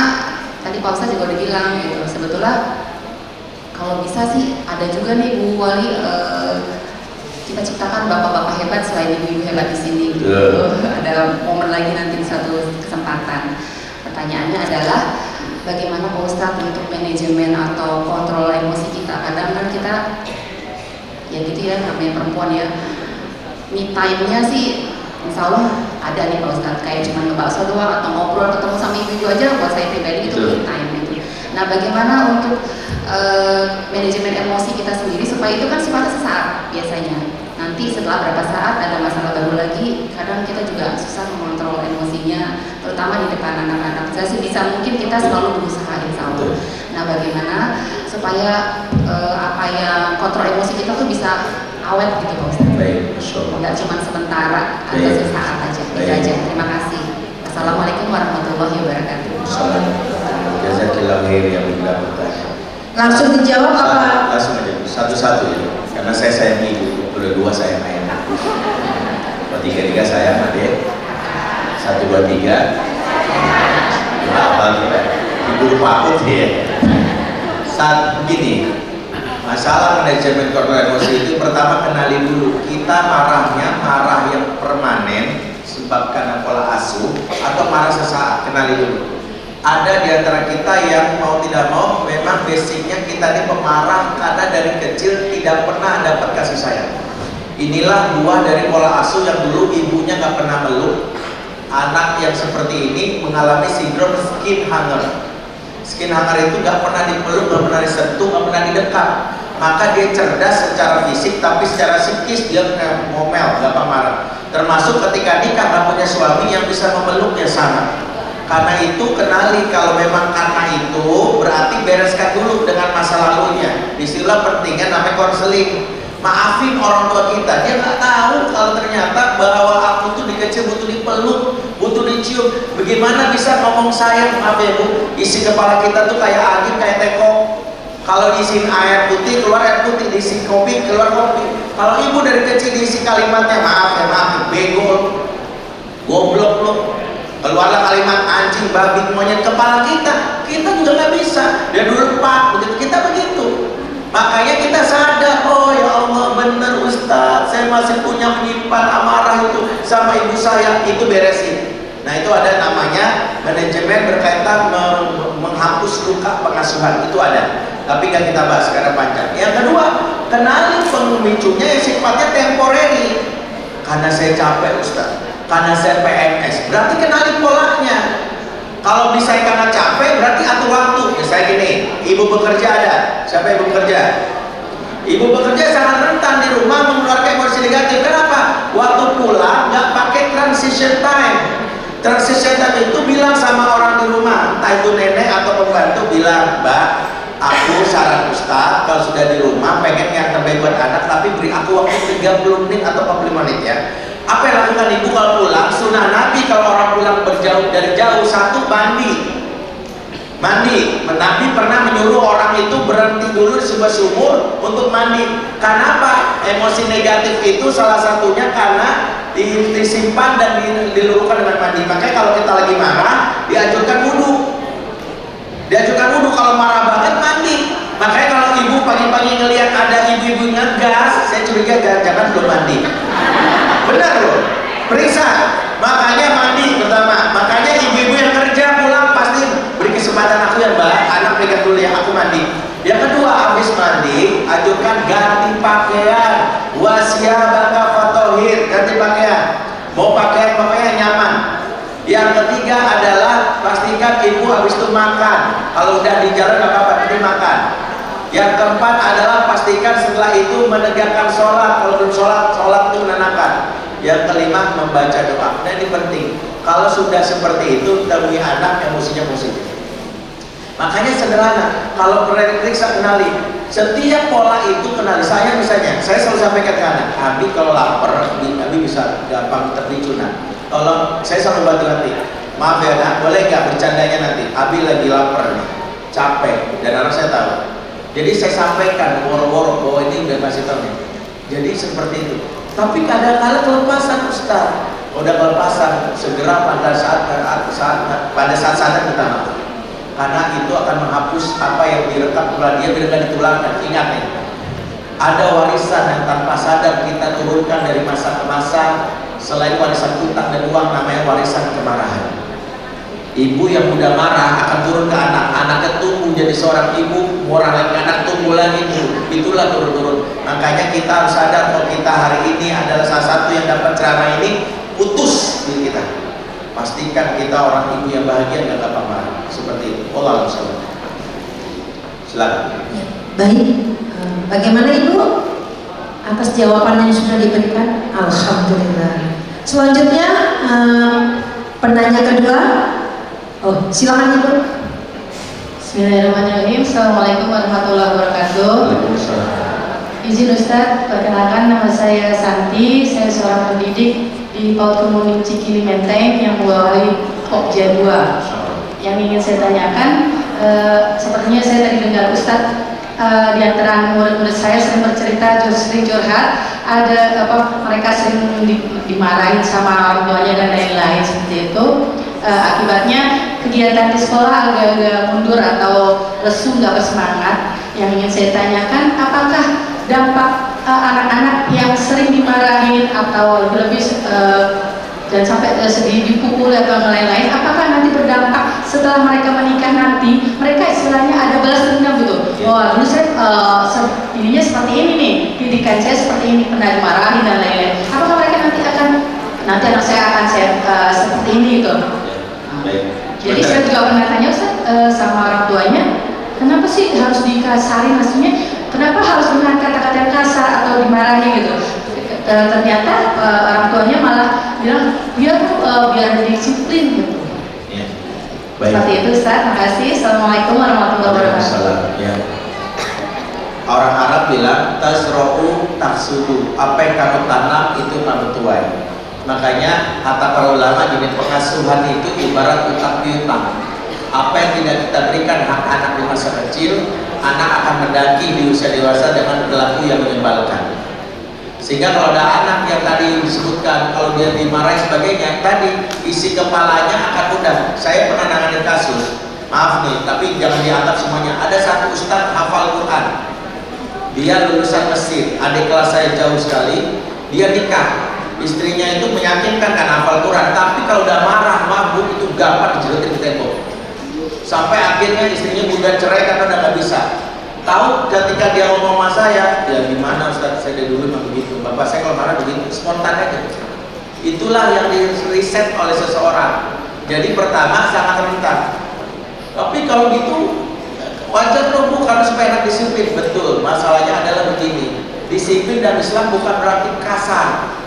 tadi Pak Ustadz juga udah bilang gitu, sebetulnya kalau bisa sih ada juga nih Bu Wali, kita ciptakan bapak-bapak hebat selain ibu-ibu hebat di sini gitu. Ada momen lagi nanti di suatu kesempatan. Pertanyaannya adalah bagaimana Pak Ustadz untuk manajemen atau kontrol emosi kita? Kadang kan kita ya gitu ya, namanya perempuan ya, me time-nya sih insya Allah ada nih Pak Ustadz, kayak cuma ngebakso doang atau ngobrol ketemu sama ibu-ibu aja, buat saya pribadi itu me time gitu. Nah, bagaimana untuk manajemen emosi kita sendiri supaya itu kan sifatnya sesaat biasanya, nanti setelah berapa saat ada masalah baru lagi, kadang kita juga susah mengontrol emosinya, terutama di depan anak-anak. Saya sih bisa, mungkin kita selalu berusaha insya Allah. Nah, bagaimana supaya apa yang kontrol emosi kita tuh bisa awet gitu Pak Ustadz? Baik, insyaallah. Nggak cuma sementara atau sesaat aja. Itu aja. Terima kasih. Assalamualaikum warahmatullahi wabarakatuh. Assalamualaikum. Jazakillah khair yang sudah bertanya. Langsung dijawab apa? Langsung aja satu-satu ya. Karena saya sayang ibu, udah 2 sayang ayah. 2, 3 sayang adek. 1, 2, 3. Apa kita? Ibu lupa aku ya. Saat begini, masalah manajemen kontrol emosi itu pertama kenali dulu kita marahnya marah yang permanen sebab karena pola asuh atau marah sesaat. Kenali dulu. Ada di antara kita yang mau tidak mau memang basicnya kita ini pemarah karena dari kecil tidak pernah dapat kasih sayang. Inilah buah dari pola asuh yang dulu ibunya nggak pernah meluk. Anak yang seperti ini mengalami sindrom skin hunger. Skin hunger itu nggak pernah dipeluk, nggak pernah disentuh, nggak pernah didekat. maka dia cerdas secara fisik, tapi secara psikis dia ngomel, gampang marah. Termasuk ketika nikah nggak punya suami yang bisa memeluknya sama. Karena itu kenali kalau memang karena itu berarti bereskan dulu dengan masa lalunya. Disitulah pentingnya namanya konseling. Maafin orang tua kita, dia nggak tahu kalau ternyata bahwa aku tuh di kecil butuh dipeluk, butuh dicium. Bagaimana bisa ngomong sayang? Maaf ya Bu, isi kepala kita tuh kayak angin, kayak teko. Kalau diisiin air putih, keluar air putih, diisi kopi, keluar kopi. Kalau ibu dari kecil diisi kalimatnya maaf ya maaf, bego, goblok lo, keluarlah kalimat anjing, babi, monyet, kepala kita juga nggak bisa. Dia dulu pak, begitu kita begitu. Makanya kita sadar, oh ya Allah bener Ustadz, saya masih punya menyimpan amarah itu sama ibu saya, itu beresin. Nah itu ada namanya manajemen berkaitan menghapus luka pengasuhan, itu ada. Tapi nggak kita bahas sekarang panjang. Yang kedua, kenali pemicunya yang sifatnya temporary. Karena saya capek Ustaz, karena saya PMS, berarti kenali polanya. Kalau misalnya karena capek, berarti atur waktu. Misalnya gini, ibu bekerja ada. Siapa ibu bekerja? Ibu bekerja sangat rentan di rumah mengeluarkan emosi negatif. Kenapa? Waktu pulang nggak pakai transition time. Transition time itu bilang sama orang di rumah, entah itu nenek atau pembantu, bilang, Mbak, aku saran Ustaz, kalau sudah di rumah pengen yang terbaik buat anak, tapi beri aku waktu 30 menit atau 45 menit ya. Apa yang lakukan ibu kalau pulang? Sunnah Nabi kalau orang pulang dari jauh, satu mandi. Nabi pernah menyuruh orang itu berhenti dulu di sebuah sumur untuk mandi. Karena apa? Emosi negatif itu salah satunya karena disimpan dan diluruhkan dengan mandi. Makanya kalau kita lagi marah, dianjurkan wudhu. Kalau marah banget mandi. Makanya kalau ibu pagi-pagi ngelihat ada ibu-ibu ngegas, saya curiga jangan belum mandi. Benar loh, periksa. Makanya mandi pertama. Makanya ibu-ibu yang kerja pulang pasti beri kesempatan aku ya Mbak, anak pegang dulu ya, aku mandi. Yang kedua, habis mandi, ajukan ganti pakaian. Wasyabaka fatohir, ganti pakaian. Mau pakaian nyaman. Yang ketiga adalah pastikan ibu habis itu makan. Kalau udah di jalan nggak apa-apa, nanti makan. Yang keempat adalah pastikan setelah itu menegakkan sholat. Kalau belum sholat itu menenangkan. Yang kelima membaca doa. Dan ini penting. Kalau sudah seperti itu, temui anak emosinya positif. Makanya sederhana. Kalau periksa kenali. Setiap pola itu kenali. Saya misalnya, saya selalu sampaikan ke anak, Abi kalau lapar, Abi bisa gampang terpicu. Tolong, saya selalu bantu-bantu. Maaf ya nak, boleh nggak bercandanya nanti? Abi lagi lapar nih, capek, dan anak saya tahu. Jadi saya sampaikan woro-woro bahwa ini udah kasih tahu nih. Jadi seperti itu. Tapi kadang-kadang kelepasan Ustaz. Udah kelepasan, segera pada saat kita maaf. Karena itu akan menghapus apa yang direkam oleh dia bila ditulangkan. Ingat nih, ada warisan yang tanpa sadar kita turunkan dari masa ke masa. Selain warisan utang dan uang, namanya warisan kemarahan. Ibu yang mudah marah akan turun ke anak, anaknya tumbuh jadi seorang ibu, orang lagi anak tumbuh lagi, itulah turun-turun. Makanya kita harus sadar kalau kita hari ini adalah salah satu yang dapat ceramah ini, putus diri kita. Pastikan kita orang ibu yang bahagia, nggak gampang marah. Seperti itu. Allah SWT. Silakan. Ya, baik. Bagaimana Ibu atas jawaban yang sudah diberikan? Alhamdulillah. Selanjutnya penanya kedua. Oh, silakan Ibu. Bismillahirrahmanirrahim. Assalamualaikum warahmatullahi wabarakatuh. Izin Ustadz, perkenalkan nama saya Santi. Saya seorang pendidik di PAUD Komunik Cikini Menteng yang mewakili Pokja 2. Yang ingin saya tanyakan, sepertinya saya tadi dengar Ustadz di antara murid-murid saya sering bercerita, sering curhat, ada mereka sering dimarahin sama orang tuanya dan lain-lain seperti itu. Akibatnya kegiatan di sekolah agak-agak mundur atau lesu, nggak bersemangat. Yang ingin saya tanyakan, apakah dampak anak-anak yang sering dimarahin atau lebih dan sampai sedih dipukul atau lain-lain, apakah nanti berdampak setelah mereka menikah nanti, mereka istilahnya ada balas dendam gitu. Wah, dulu saya ininya seperti ini nih, didikan saya seperti ini, pernah dimarahin dan lain-lain. Apakah mereka nanti anak saya akan seperti ini gitu. Jadi saya juga pernah tanya Ustaz sama orang tuanya, kenapa sih harus dikasarin, maksudnya kenapa harus dengan kata-kata yang kasar atau dimarahi gitu. Ternyata orang tuanya malah bilang biar disiplin gitu. Ya. Baik. Seperti itu Ustaz, makasih. Assalamualaikum warahmatullahi wabarakatuh. Waalaikumsalam. Ya. Orang Arab bilang tasro'u taksudu, apa yang kamu tanam itu kamu tuai. Makanya kata para ulama gini, pengasuhan itu ibarat utang piutang. Apa yang tidak kita berikan hak anak di masa kecil, anak akan mendaki di usia dewasa dengan perilaku yang menyebalkan. Sehingga kalau ada anak yang tadi disebutkan, kalau dia dimarahi sebagainya, tadi isi kepalanya akan mudah. Saya pernah nanganin kasus, maaf nih, tapi jangan dianggap semuanya. Ada satu ustadz hafal Quran, dia lulusan Mesir, adik kelas saya jauh sekali, dia nikah. Istrinya itu meyakinkan kan hafal Quran, tapi kalau udah marah, mabuk itu gampang dijerutin di tembok. Sampai akhirnya istrinya udah cerai karena udah nggak bisa. Tahu ketika dia ngomong sama saya, ya gimana Ustaz, saya dari dulu memang begitu. Bapak saya kalau marah begitu, spontan aja. Itulah yang di riset oleh seseorang. Jadi pertama sangat rentan. Tapi kalau gitu wajar dong Bu, karena supaya anak disiplin. Betul, masalahnya adalah begini. Disiplin dalam Islam bukan berarti kasar.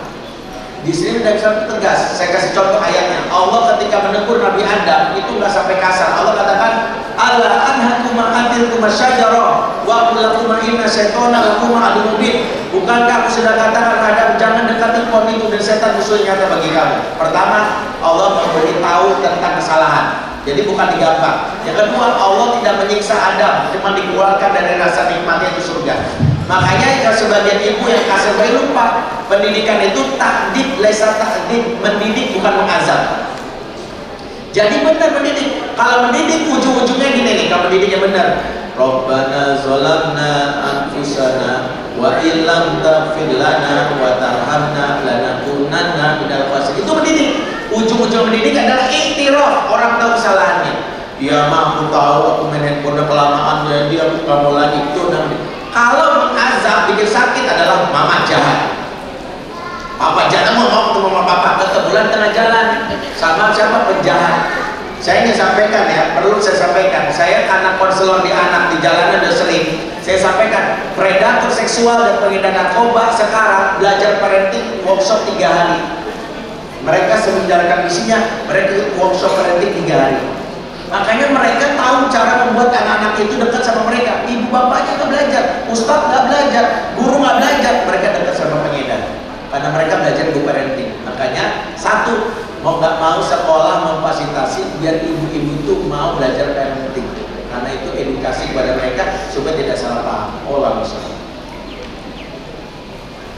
Di sini tidak bisa tegas. Saya kasih contoh ayatnya. Allah ketika menegur Nabi Adam itu nggak sampai kasar. Allah katakan, "Alla anhakuma antilkuma syajarah wa aqul lakuma inna syaitana lakuma aduwwun mubin." Bukankah aku sudah katakan Adam jangan dekati pohon itu dan setan musuh nyata bagi kamu. Pertama, Allah memberitahu tentang kesalahan. Jadi bukan digampang. Yang kedua, Allah tidak menyiksa Adam, cuma dikeluarkan dari rasa nikmatnya itu surga. Makanya kalau sebagian ibu yang kasar bayi lupa, pendidikan itu takdik, lesa takdik, mendidik bukan mengazab. Jadi benar mendidik. Kalau mendidik ujung-ujungnya gini nih, kalau mendidiknya benar. Rabbana zalamna anfusana wa illam taghfir lana wa tarhamna lanakunanna minal khasirin. Itu mendidik. Ujung-ujung mendidik adalah iktiraf, orang tahu kesalahannya. Dia mah aku tahu aku main handphone kelamaan, jadi aku nggak mau lagi itu nanti. Kalau mengazab bikin sakit adalah mama jahat. Papa jahat mau ketemu sama papa ketemulan tengah jalan sama siapa penjahat. Saya ingin sampaikan ya, perlu saya sampaikan. Saya anak konselor di anak di jalanan udah sering. Saya sampaikan predator seksual dan pengedar narkoba sekarang belajar parenting workshop 3 hari. Mereka menjalankan misinya, mereka ikut workshop parenting 3 hari. Makanya mereka tahu cara membuat anak-anak itu dekat sama mereka. Ibu bapaknya nggak belajar, ustadz nggak belajar, guru nggak belajar, mereka dekat sama pengedar. Karena mereka belajar ibu parenting. Makanya satu, mau nggak mau sekolah memfasilitasi biar ibu-ibu itu mau belajar parenting. Karena itu edukasi kepada mereka supaya tidak salah paham. Allah SWT.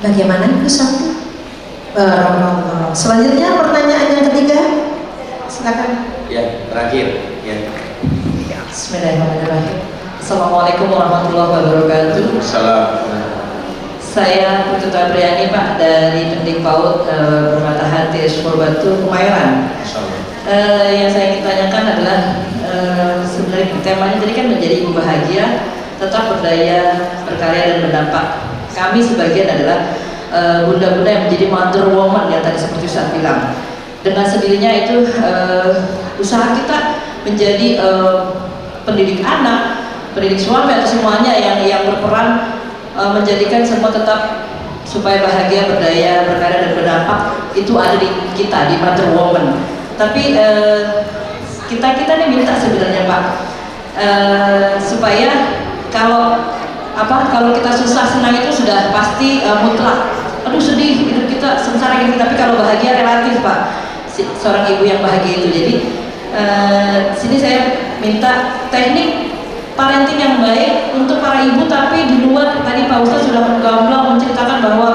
Bagaimana Ibu Santi? Selanjutnya pertanyaan yang ketiga, silakan. Ya, terakhir. Ya. Bismillahirrahmanirrahim. Assalamualaikum warahmatullahi wabarakatuh. Salam. Saya Putu Tabriani Pak dari Pendidik PAUD Bermata Hati Eskul Batu Kemayoran. Yang saya ingin tanyakan adalah sebenarnya temanya tadi kan menjadi ibu bahagia, tetap berdaya, berkarya dan berdampak. Kami sebagian adalah bunda-bunda yang menjadi mother woman yang tadi seperti Ustaz bilang. Dengan sendirinya itu usaha kita menjadi pendidik anak, pendidik suami atau semuanya yang berperan menjadikan semua tetap supaya bahagia, berdaya, berkarya dan berdampak itu ada di kita, di mother woman. Tapi kita nih minta sebenarnya Pak supaya kalau kita susah senang itu sudah pasti mutlak. Aduh sedih hidup kita sengsara gini, tapi kalau bahagia relatif Pak. Seorang ibu yang bahagia itu. Jadi sini saya minta teknik parenting yang baik untuk para ibu, tapi di luar tadi Pak Ustadz sudah gamblang menceritakan bahwa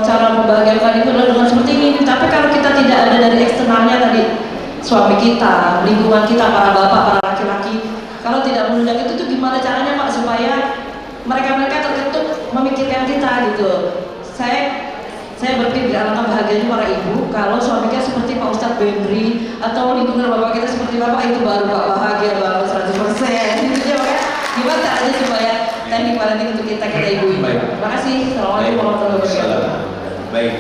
cara membahagiakan itu adalah dengan seperti ini. Tapi kalau kita tidak ada dari eksternalnya tadi, suami kita, lingkungan kita, para bapak, para laki-laki, kalau tidak menunjang itu tuh gimana caranya Pak supaya mereka terketuk memikirkan kita gitu. Saya berpikir alangkah bahagianya para ibu kalau suaminya seperti Pak Ustadz Bendri atau lingkungan bapak kita seperti bapak, itu baru Pak bahagia banget 100%. Gitu ya Pak ya. Gimana caranya supaya teknik parenting untuk kita ibu-ibu. Terima kasih. Assalamualaikum warahmatullahi wabarakatuh. Baik.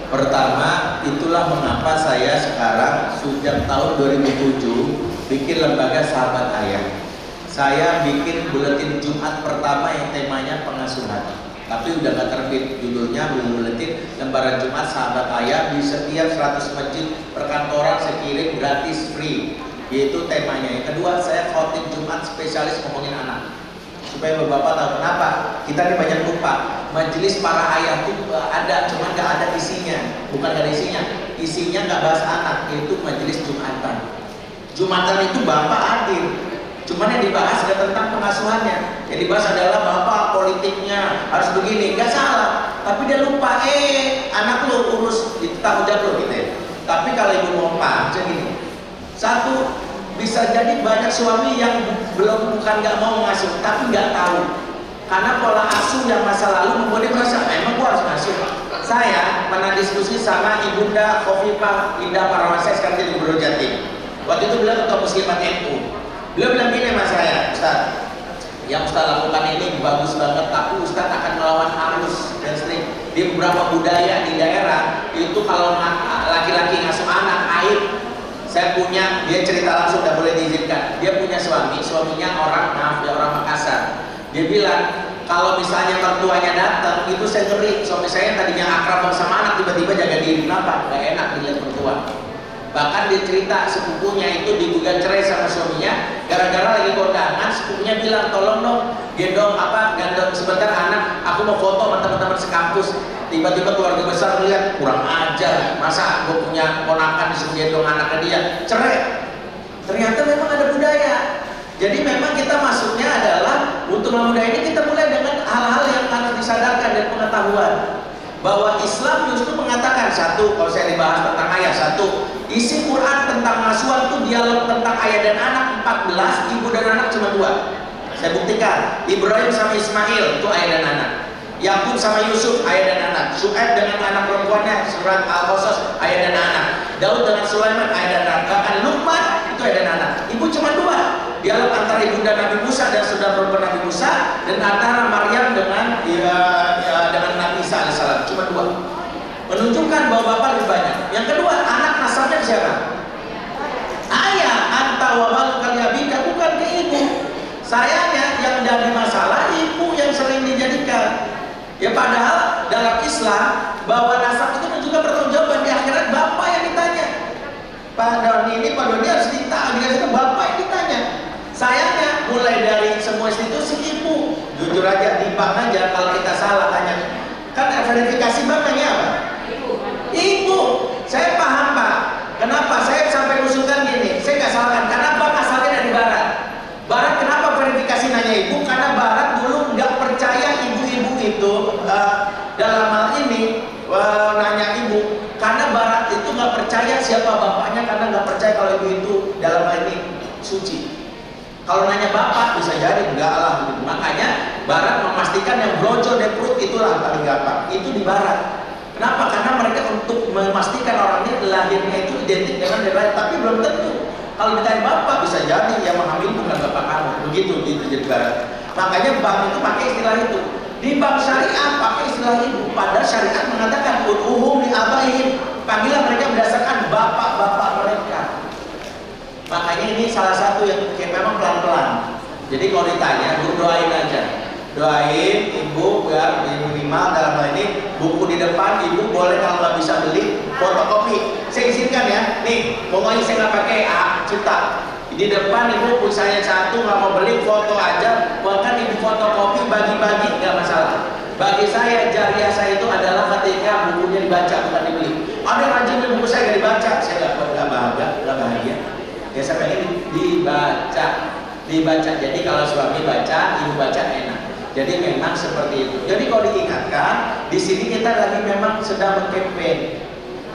Pertama, itulah mengapa saya sekarang sejak tahun 2007 bikin lembaga Sahabat Ayah. Saya bikin buletin Jumat pertama pertama yang temanya pengasuhan, tapi udah gak terbit, judulnya belum meletit, lembaran Jumat sahabat ayah di setiap 100 masjid perkantoran saya kirim gratis free, yaitu temanya. Yang kedua, saya khotib Jumat spesialis ngomongin anak, supaya bapak tahu kenapa kita ini banyak lupa. Majelis para ayah itu ada, cuman gak ada isinya, bukan gak ada isinya gak bahas anak, yaitu majelis Jumatan. Jumatan itu bapak hadir, cuman yang dibahas gak tentang pengasuhannya. Yang dibahas adalah bapak politiknya harus begini, gak salah, tapi dia lupa anak lo urus, itu tanggung jawab lo gitu ya. Tapi kalau ibu mau paham gini, satu, bisa jadi banyak suami yang bukan gak mau mengasuh, tapi gak tahu, karena pola asuh yang masa lalu membuat dia merasa emang gua harus ngasuh. Saya pernah diskusi sama Ibunda Khofifah Indah Parawansa, sekarang jadi Gubernur Jatim. Waktu itu beliau ketua Muslimat NU. Beliau bilang gini sama saya, Ustaz, yang Ustaz lakukan ini bagus banget, tapi Ustaz akan melawan arus dan sering di beberapa budaya di daerah itu kalau laki-laki ngasuh anak aib. Saya punya, dia cerita langsung, tidak boleh diizinkan. Dia punya suaminya orang Makassar. Dia bilang kalau misalnya mertuanya datang itu saya ngeri, suami saya tadinya akrab sama anak tiba-tiba jaga diri, kenapa? Gak enak dilihat mertua. Bahkan dia cerita sepupunya itu digugat cerai sama suaminya gara-gara lagi kondangan. Sepupunya bilang tolong dong gendong sebentar anak, aku mau foto sama teman-teman sekampus. Tiba-tiba keluarga besar melihat kurang ajar, masa gue punya ponakan disuruh gendong anaknya dia, cerai. Ternyata memang ada budaya. Jadi memang kita masuknya adalah untuk budaya ini kita mulai dengan hal-hal yang harus disadarkan dan pengetahuan bahwa Islam justru mengatakan satu, kalau saya dibahas tentang ayah, satu, isi Quran tentang pengasuhan itu dialog tentang ayah dan anak 14, ibu dan anak cuma 2. Saya buktikan, Ibrahim sama Ismail itu ayah dan anak, Yakub sama Yusuf ayah dan anak, Syuaib dengan anak perempuannya surat Al-Qasas ayah dan anak, Daud dengan Sulaiman ayah dan anak, bahkan Luqman itu ayah dan anak. Ibu cuma 2. Dialog antara ibunda Nabi Musa dan saudara perempuan Nabi Musa, dan antara Maryam dengan Nabi Isa alaihissalam, cuma 2. Menunjukkan bahwa bapak lebih banyak. Yang kedua, anak nasabnya siapa? Ayah, anta wa maluka li abika, bukan ke ibu. Sayangnya yang jadi masalah ibu yang sering dijadikan. Ya padahal dalam Islam bahwa nasab itu juga pertanggungjawaban di akhirat, bapak yang ditanya. Pak Doni harus ditanya, itu bapak yang ditanya. Sayangnya mulai dari semua institusi ibu, jujur aja di bank aja kalau kita salah tanya, kan verifikasi banknya apa? Ibu. Saya paham Pak, kenapa saya sampai usulkan gini, saya nggak salahkan, karena bank asalnya dari barat. Barat kenapa verifikasi nanya ibu? Karena barat dulu nggak percaya ibu-ibu itu dalam hal ini nanya ibu, karena barat itu nggak percaya siapa bapaknya, karena nggak percaya kalau ibu itu dalam hal ini suci. Kalau nanya bapak bisa jadi enggak lah gitu. Makanya barat memastikan yang brojol dan perut itulah paling gampang, itu di barat. Kenapa? Karena mereka untuk memastikan orang ini lahirnya itu identik dengan barat, tapi belum tentu. Kalau ditanya bapak bisa jadi yang menghamil bukan bapak kamu, begitu di barat. Makanya bank itu pakai istilah itu. Di bank syariah pakai istilah ibu, padahal syariat mengatakan ud'uhum li abaihim, panggilan mereka berdasarkan bapak-bapak mereka. Makanya ini salah satu yang memang pelan-pelan. Jadi kalau ditanya, bu doain aja, doain ibu biar minimal dalam hal ini buku di depan ibu boleh kalau nggak bisa beli fotokopi. Saya izinkan ya, nih pokoknya saya nggak pakai juta. Di depan ibu saya satu nggak mau beli foto aja, bahkan ibu fotokopi bagi-bagi nggak masalah. Bagi saya jariah saya itu adalah ketika bukunya dibaca bukan dibeli. Ada yang rajin buku saya nggak dibaca, saya nggak bahagia. Ya saya pengen dibaca. Jadi kalau suami baca, ibu baca enak. Jadi memang seperti itu. Jadi kalau diingatkan, di sini kita lagi memang sedang berkampanye.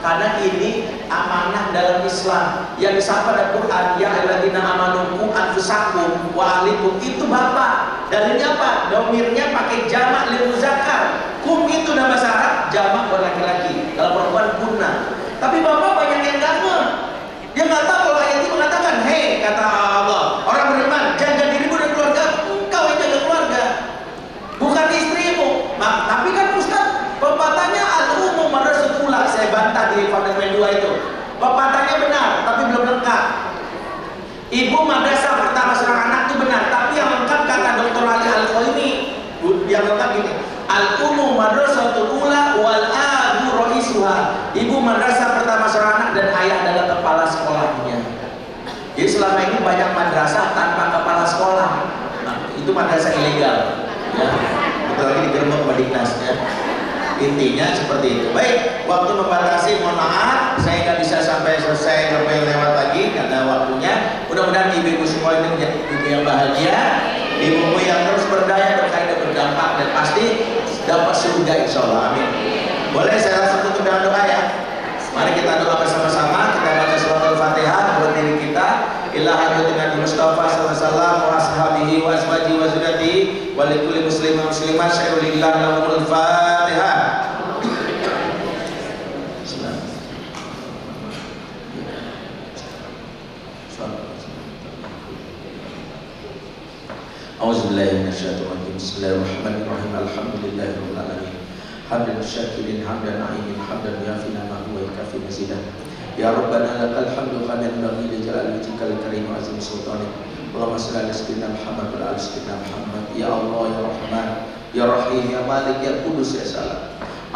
Karena ini amanah dalam Islam. Yang disapa dalam Quran, ya ayyuhalladzina amanu qu anfusakum wa ahlikum, itu bapak. Dalilnya apa? Domirnya pakai jamak lil muzakkar. Kum itu nama bahasa Arab, jamak buat laki-laki. Kalau perempuan kunna. Tapi bapak banyak yang nggak ngeh. Dia nggak tahu kalau ayat ini mengatakan, hei kata Allah, orang beriman, jaga dirimu dan keluarga, engkau yang jaga keluarga, bukan istrimu. Tapi kan Ustaz, pepatahnya al-umum madrasah pula, saya bantah di Fondamen 2 itu. Pepatahnya benar, tapi belum lengkap. Ibu madrasah pertama seorang anak itu benar, tapi yang lengkap kata Dr. Ali Al-Khoimi, itu madrasah ilegal ya, betul lagi digerebek sama Dignas ya. Intinya seperti itu. Baik, waktu membatasi, mohon maaf saya nggak bisa sampai selesai sampai lewat lagi karena waktunya. Mudah-mudahan ibu-ibu semua ini menjadi ibu yang bahagia, ibu yang terus berdaya, berkait dan berdampak, dan pasti dapat surga insya Allah. Amin. Boleh saya langsung tutup dengan doa ya? Mari kita doa bersama-sama. Kita baca surat Al-Fatihah buat diri kita. Ila hadratin Nabi Mustafa sallallahu alaihi wasallam wa ashabihi wa azwajihi wa dzurriyyatihi wa likulli muslimin wa muslimat syai'ulillah lahumul Fatihah. A'udzubillahi minasyaitonir rajim. Bismillahirrahmanirrahim. Alhamdulillahirabbil alamin. Hamdan syakirin hamdan na'imin hamdan yafina ma huwa kafi mazidah. Ya Rabbana lakal hamdu hamdan yanbaghi li jalali wajhikal karim wa azim sultanik. Allahumma shalli ala sayyidina Muhammad wa ala ali sayyidina Muhammad. Ya Allah ya Rahman ya Rahim ya Malik ya Kudus ya Salam.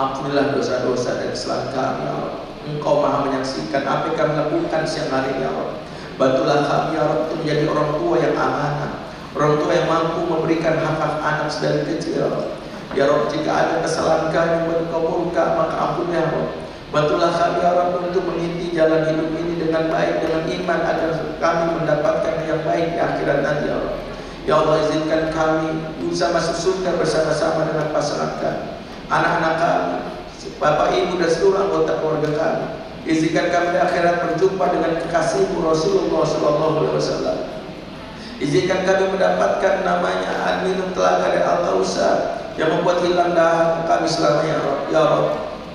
Ampunilah dosa-dosa dan kesalahan kami ya Allah. Engkau Maha menyaksikan apa yang kami lakukan siang hari ya Allah. Bantulah kami ya Allah untuk menjadi orang tua yang amanah, orang tua yang mampu memberikan hak-hak anak sedari kecil ya Allah. Ya Rabb, jika ada kesalahan kami yang Engkau murka, maka ampun ya Rabb. Bantulah kami ya Rabb untuk mengikuti jalan hidup ini dengan baik, dengan iman, agar kami mendapatkan yang baik di akhirat nanti ya Allah. Ya Allah, izinkan kami bisa masuk surga bersama-sama dengan pasangan kami, anak-anak kami, bapak ibu dan seluruh anggota keluarga kami. Izinkan kami di akhirat berjumpa dengan kekasihmu Rasulullah SAW. Izinkan kami mendapatkan namanya minum telaga dari Al-Kausar yang membuat hilang dahaga kami selamanya ya Rabb. Ya Rabb,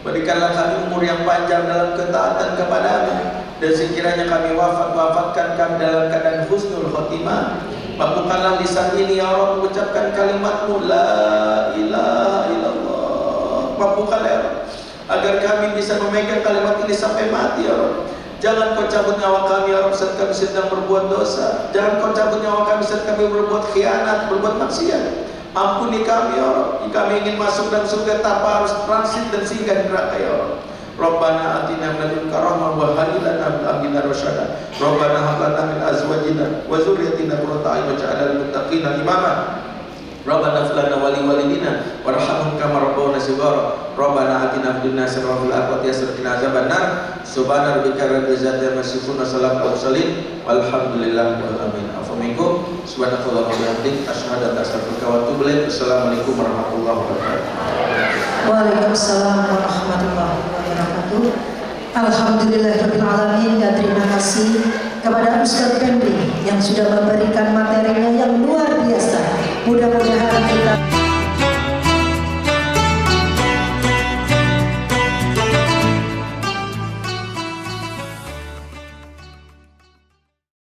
berikanlah kami umur yang panjang dalam ketaatan kepadamu, dan sekiranya kami wafatkan kami dalam keadaan husnul khotimah. Mampukanlah lisan ini ya Rabb mengucapkan kalimatmu la ilaha illallah. Mampukanlah ya Rabb agar kami bisa memegang kalimat ini sampai mati ya Rabb. Jangan kau cabut nyawa kami ya Rabb saat kami sedang berbuat dosa. Jangan kau cabut nyawa kami saat kami berbuat khianat, berbuat maksiat. Ampuni kami ya Rabb. Jika kami ingin masuk dalam surga tanpa harus transit dan singgah di neraka ya Rabb. Rabbana atina min ladunka rahmah wa hab lana min amrina rasyada. Rabbana hab lana min azwajina wa dzurriyyatina qurrata a'yun waj'alna lil muttaqina imama. Rabbana ighfir lana wa li walidina warhamhum kama rabbawna shighara. Rabbana atina fid dunya hasanah wa fil akhirati hasanah wa qina adzabannar. Subhana rabbika rabbil izzati amma yasifun wa salamun alal mursalin walhamdulillahi rabbil alamin. Assalamualaikum subhanallahi wa bihamdihi asyhadu an la ilaha illa anta astaghfiruka wa atubu ilaik. Assalamualaikum warahmatullahi wabarakatuh. Waalaikumsalam warahmatullahi wabarakatuh. Alhamdulillahirabbil alamin. Dan terima kasih kepada Ustaz Pendri yang sudah memberikan materinya yang luar biasa. Mudah-mudahan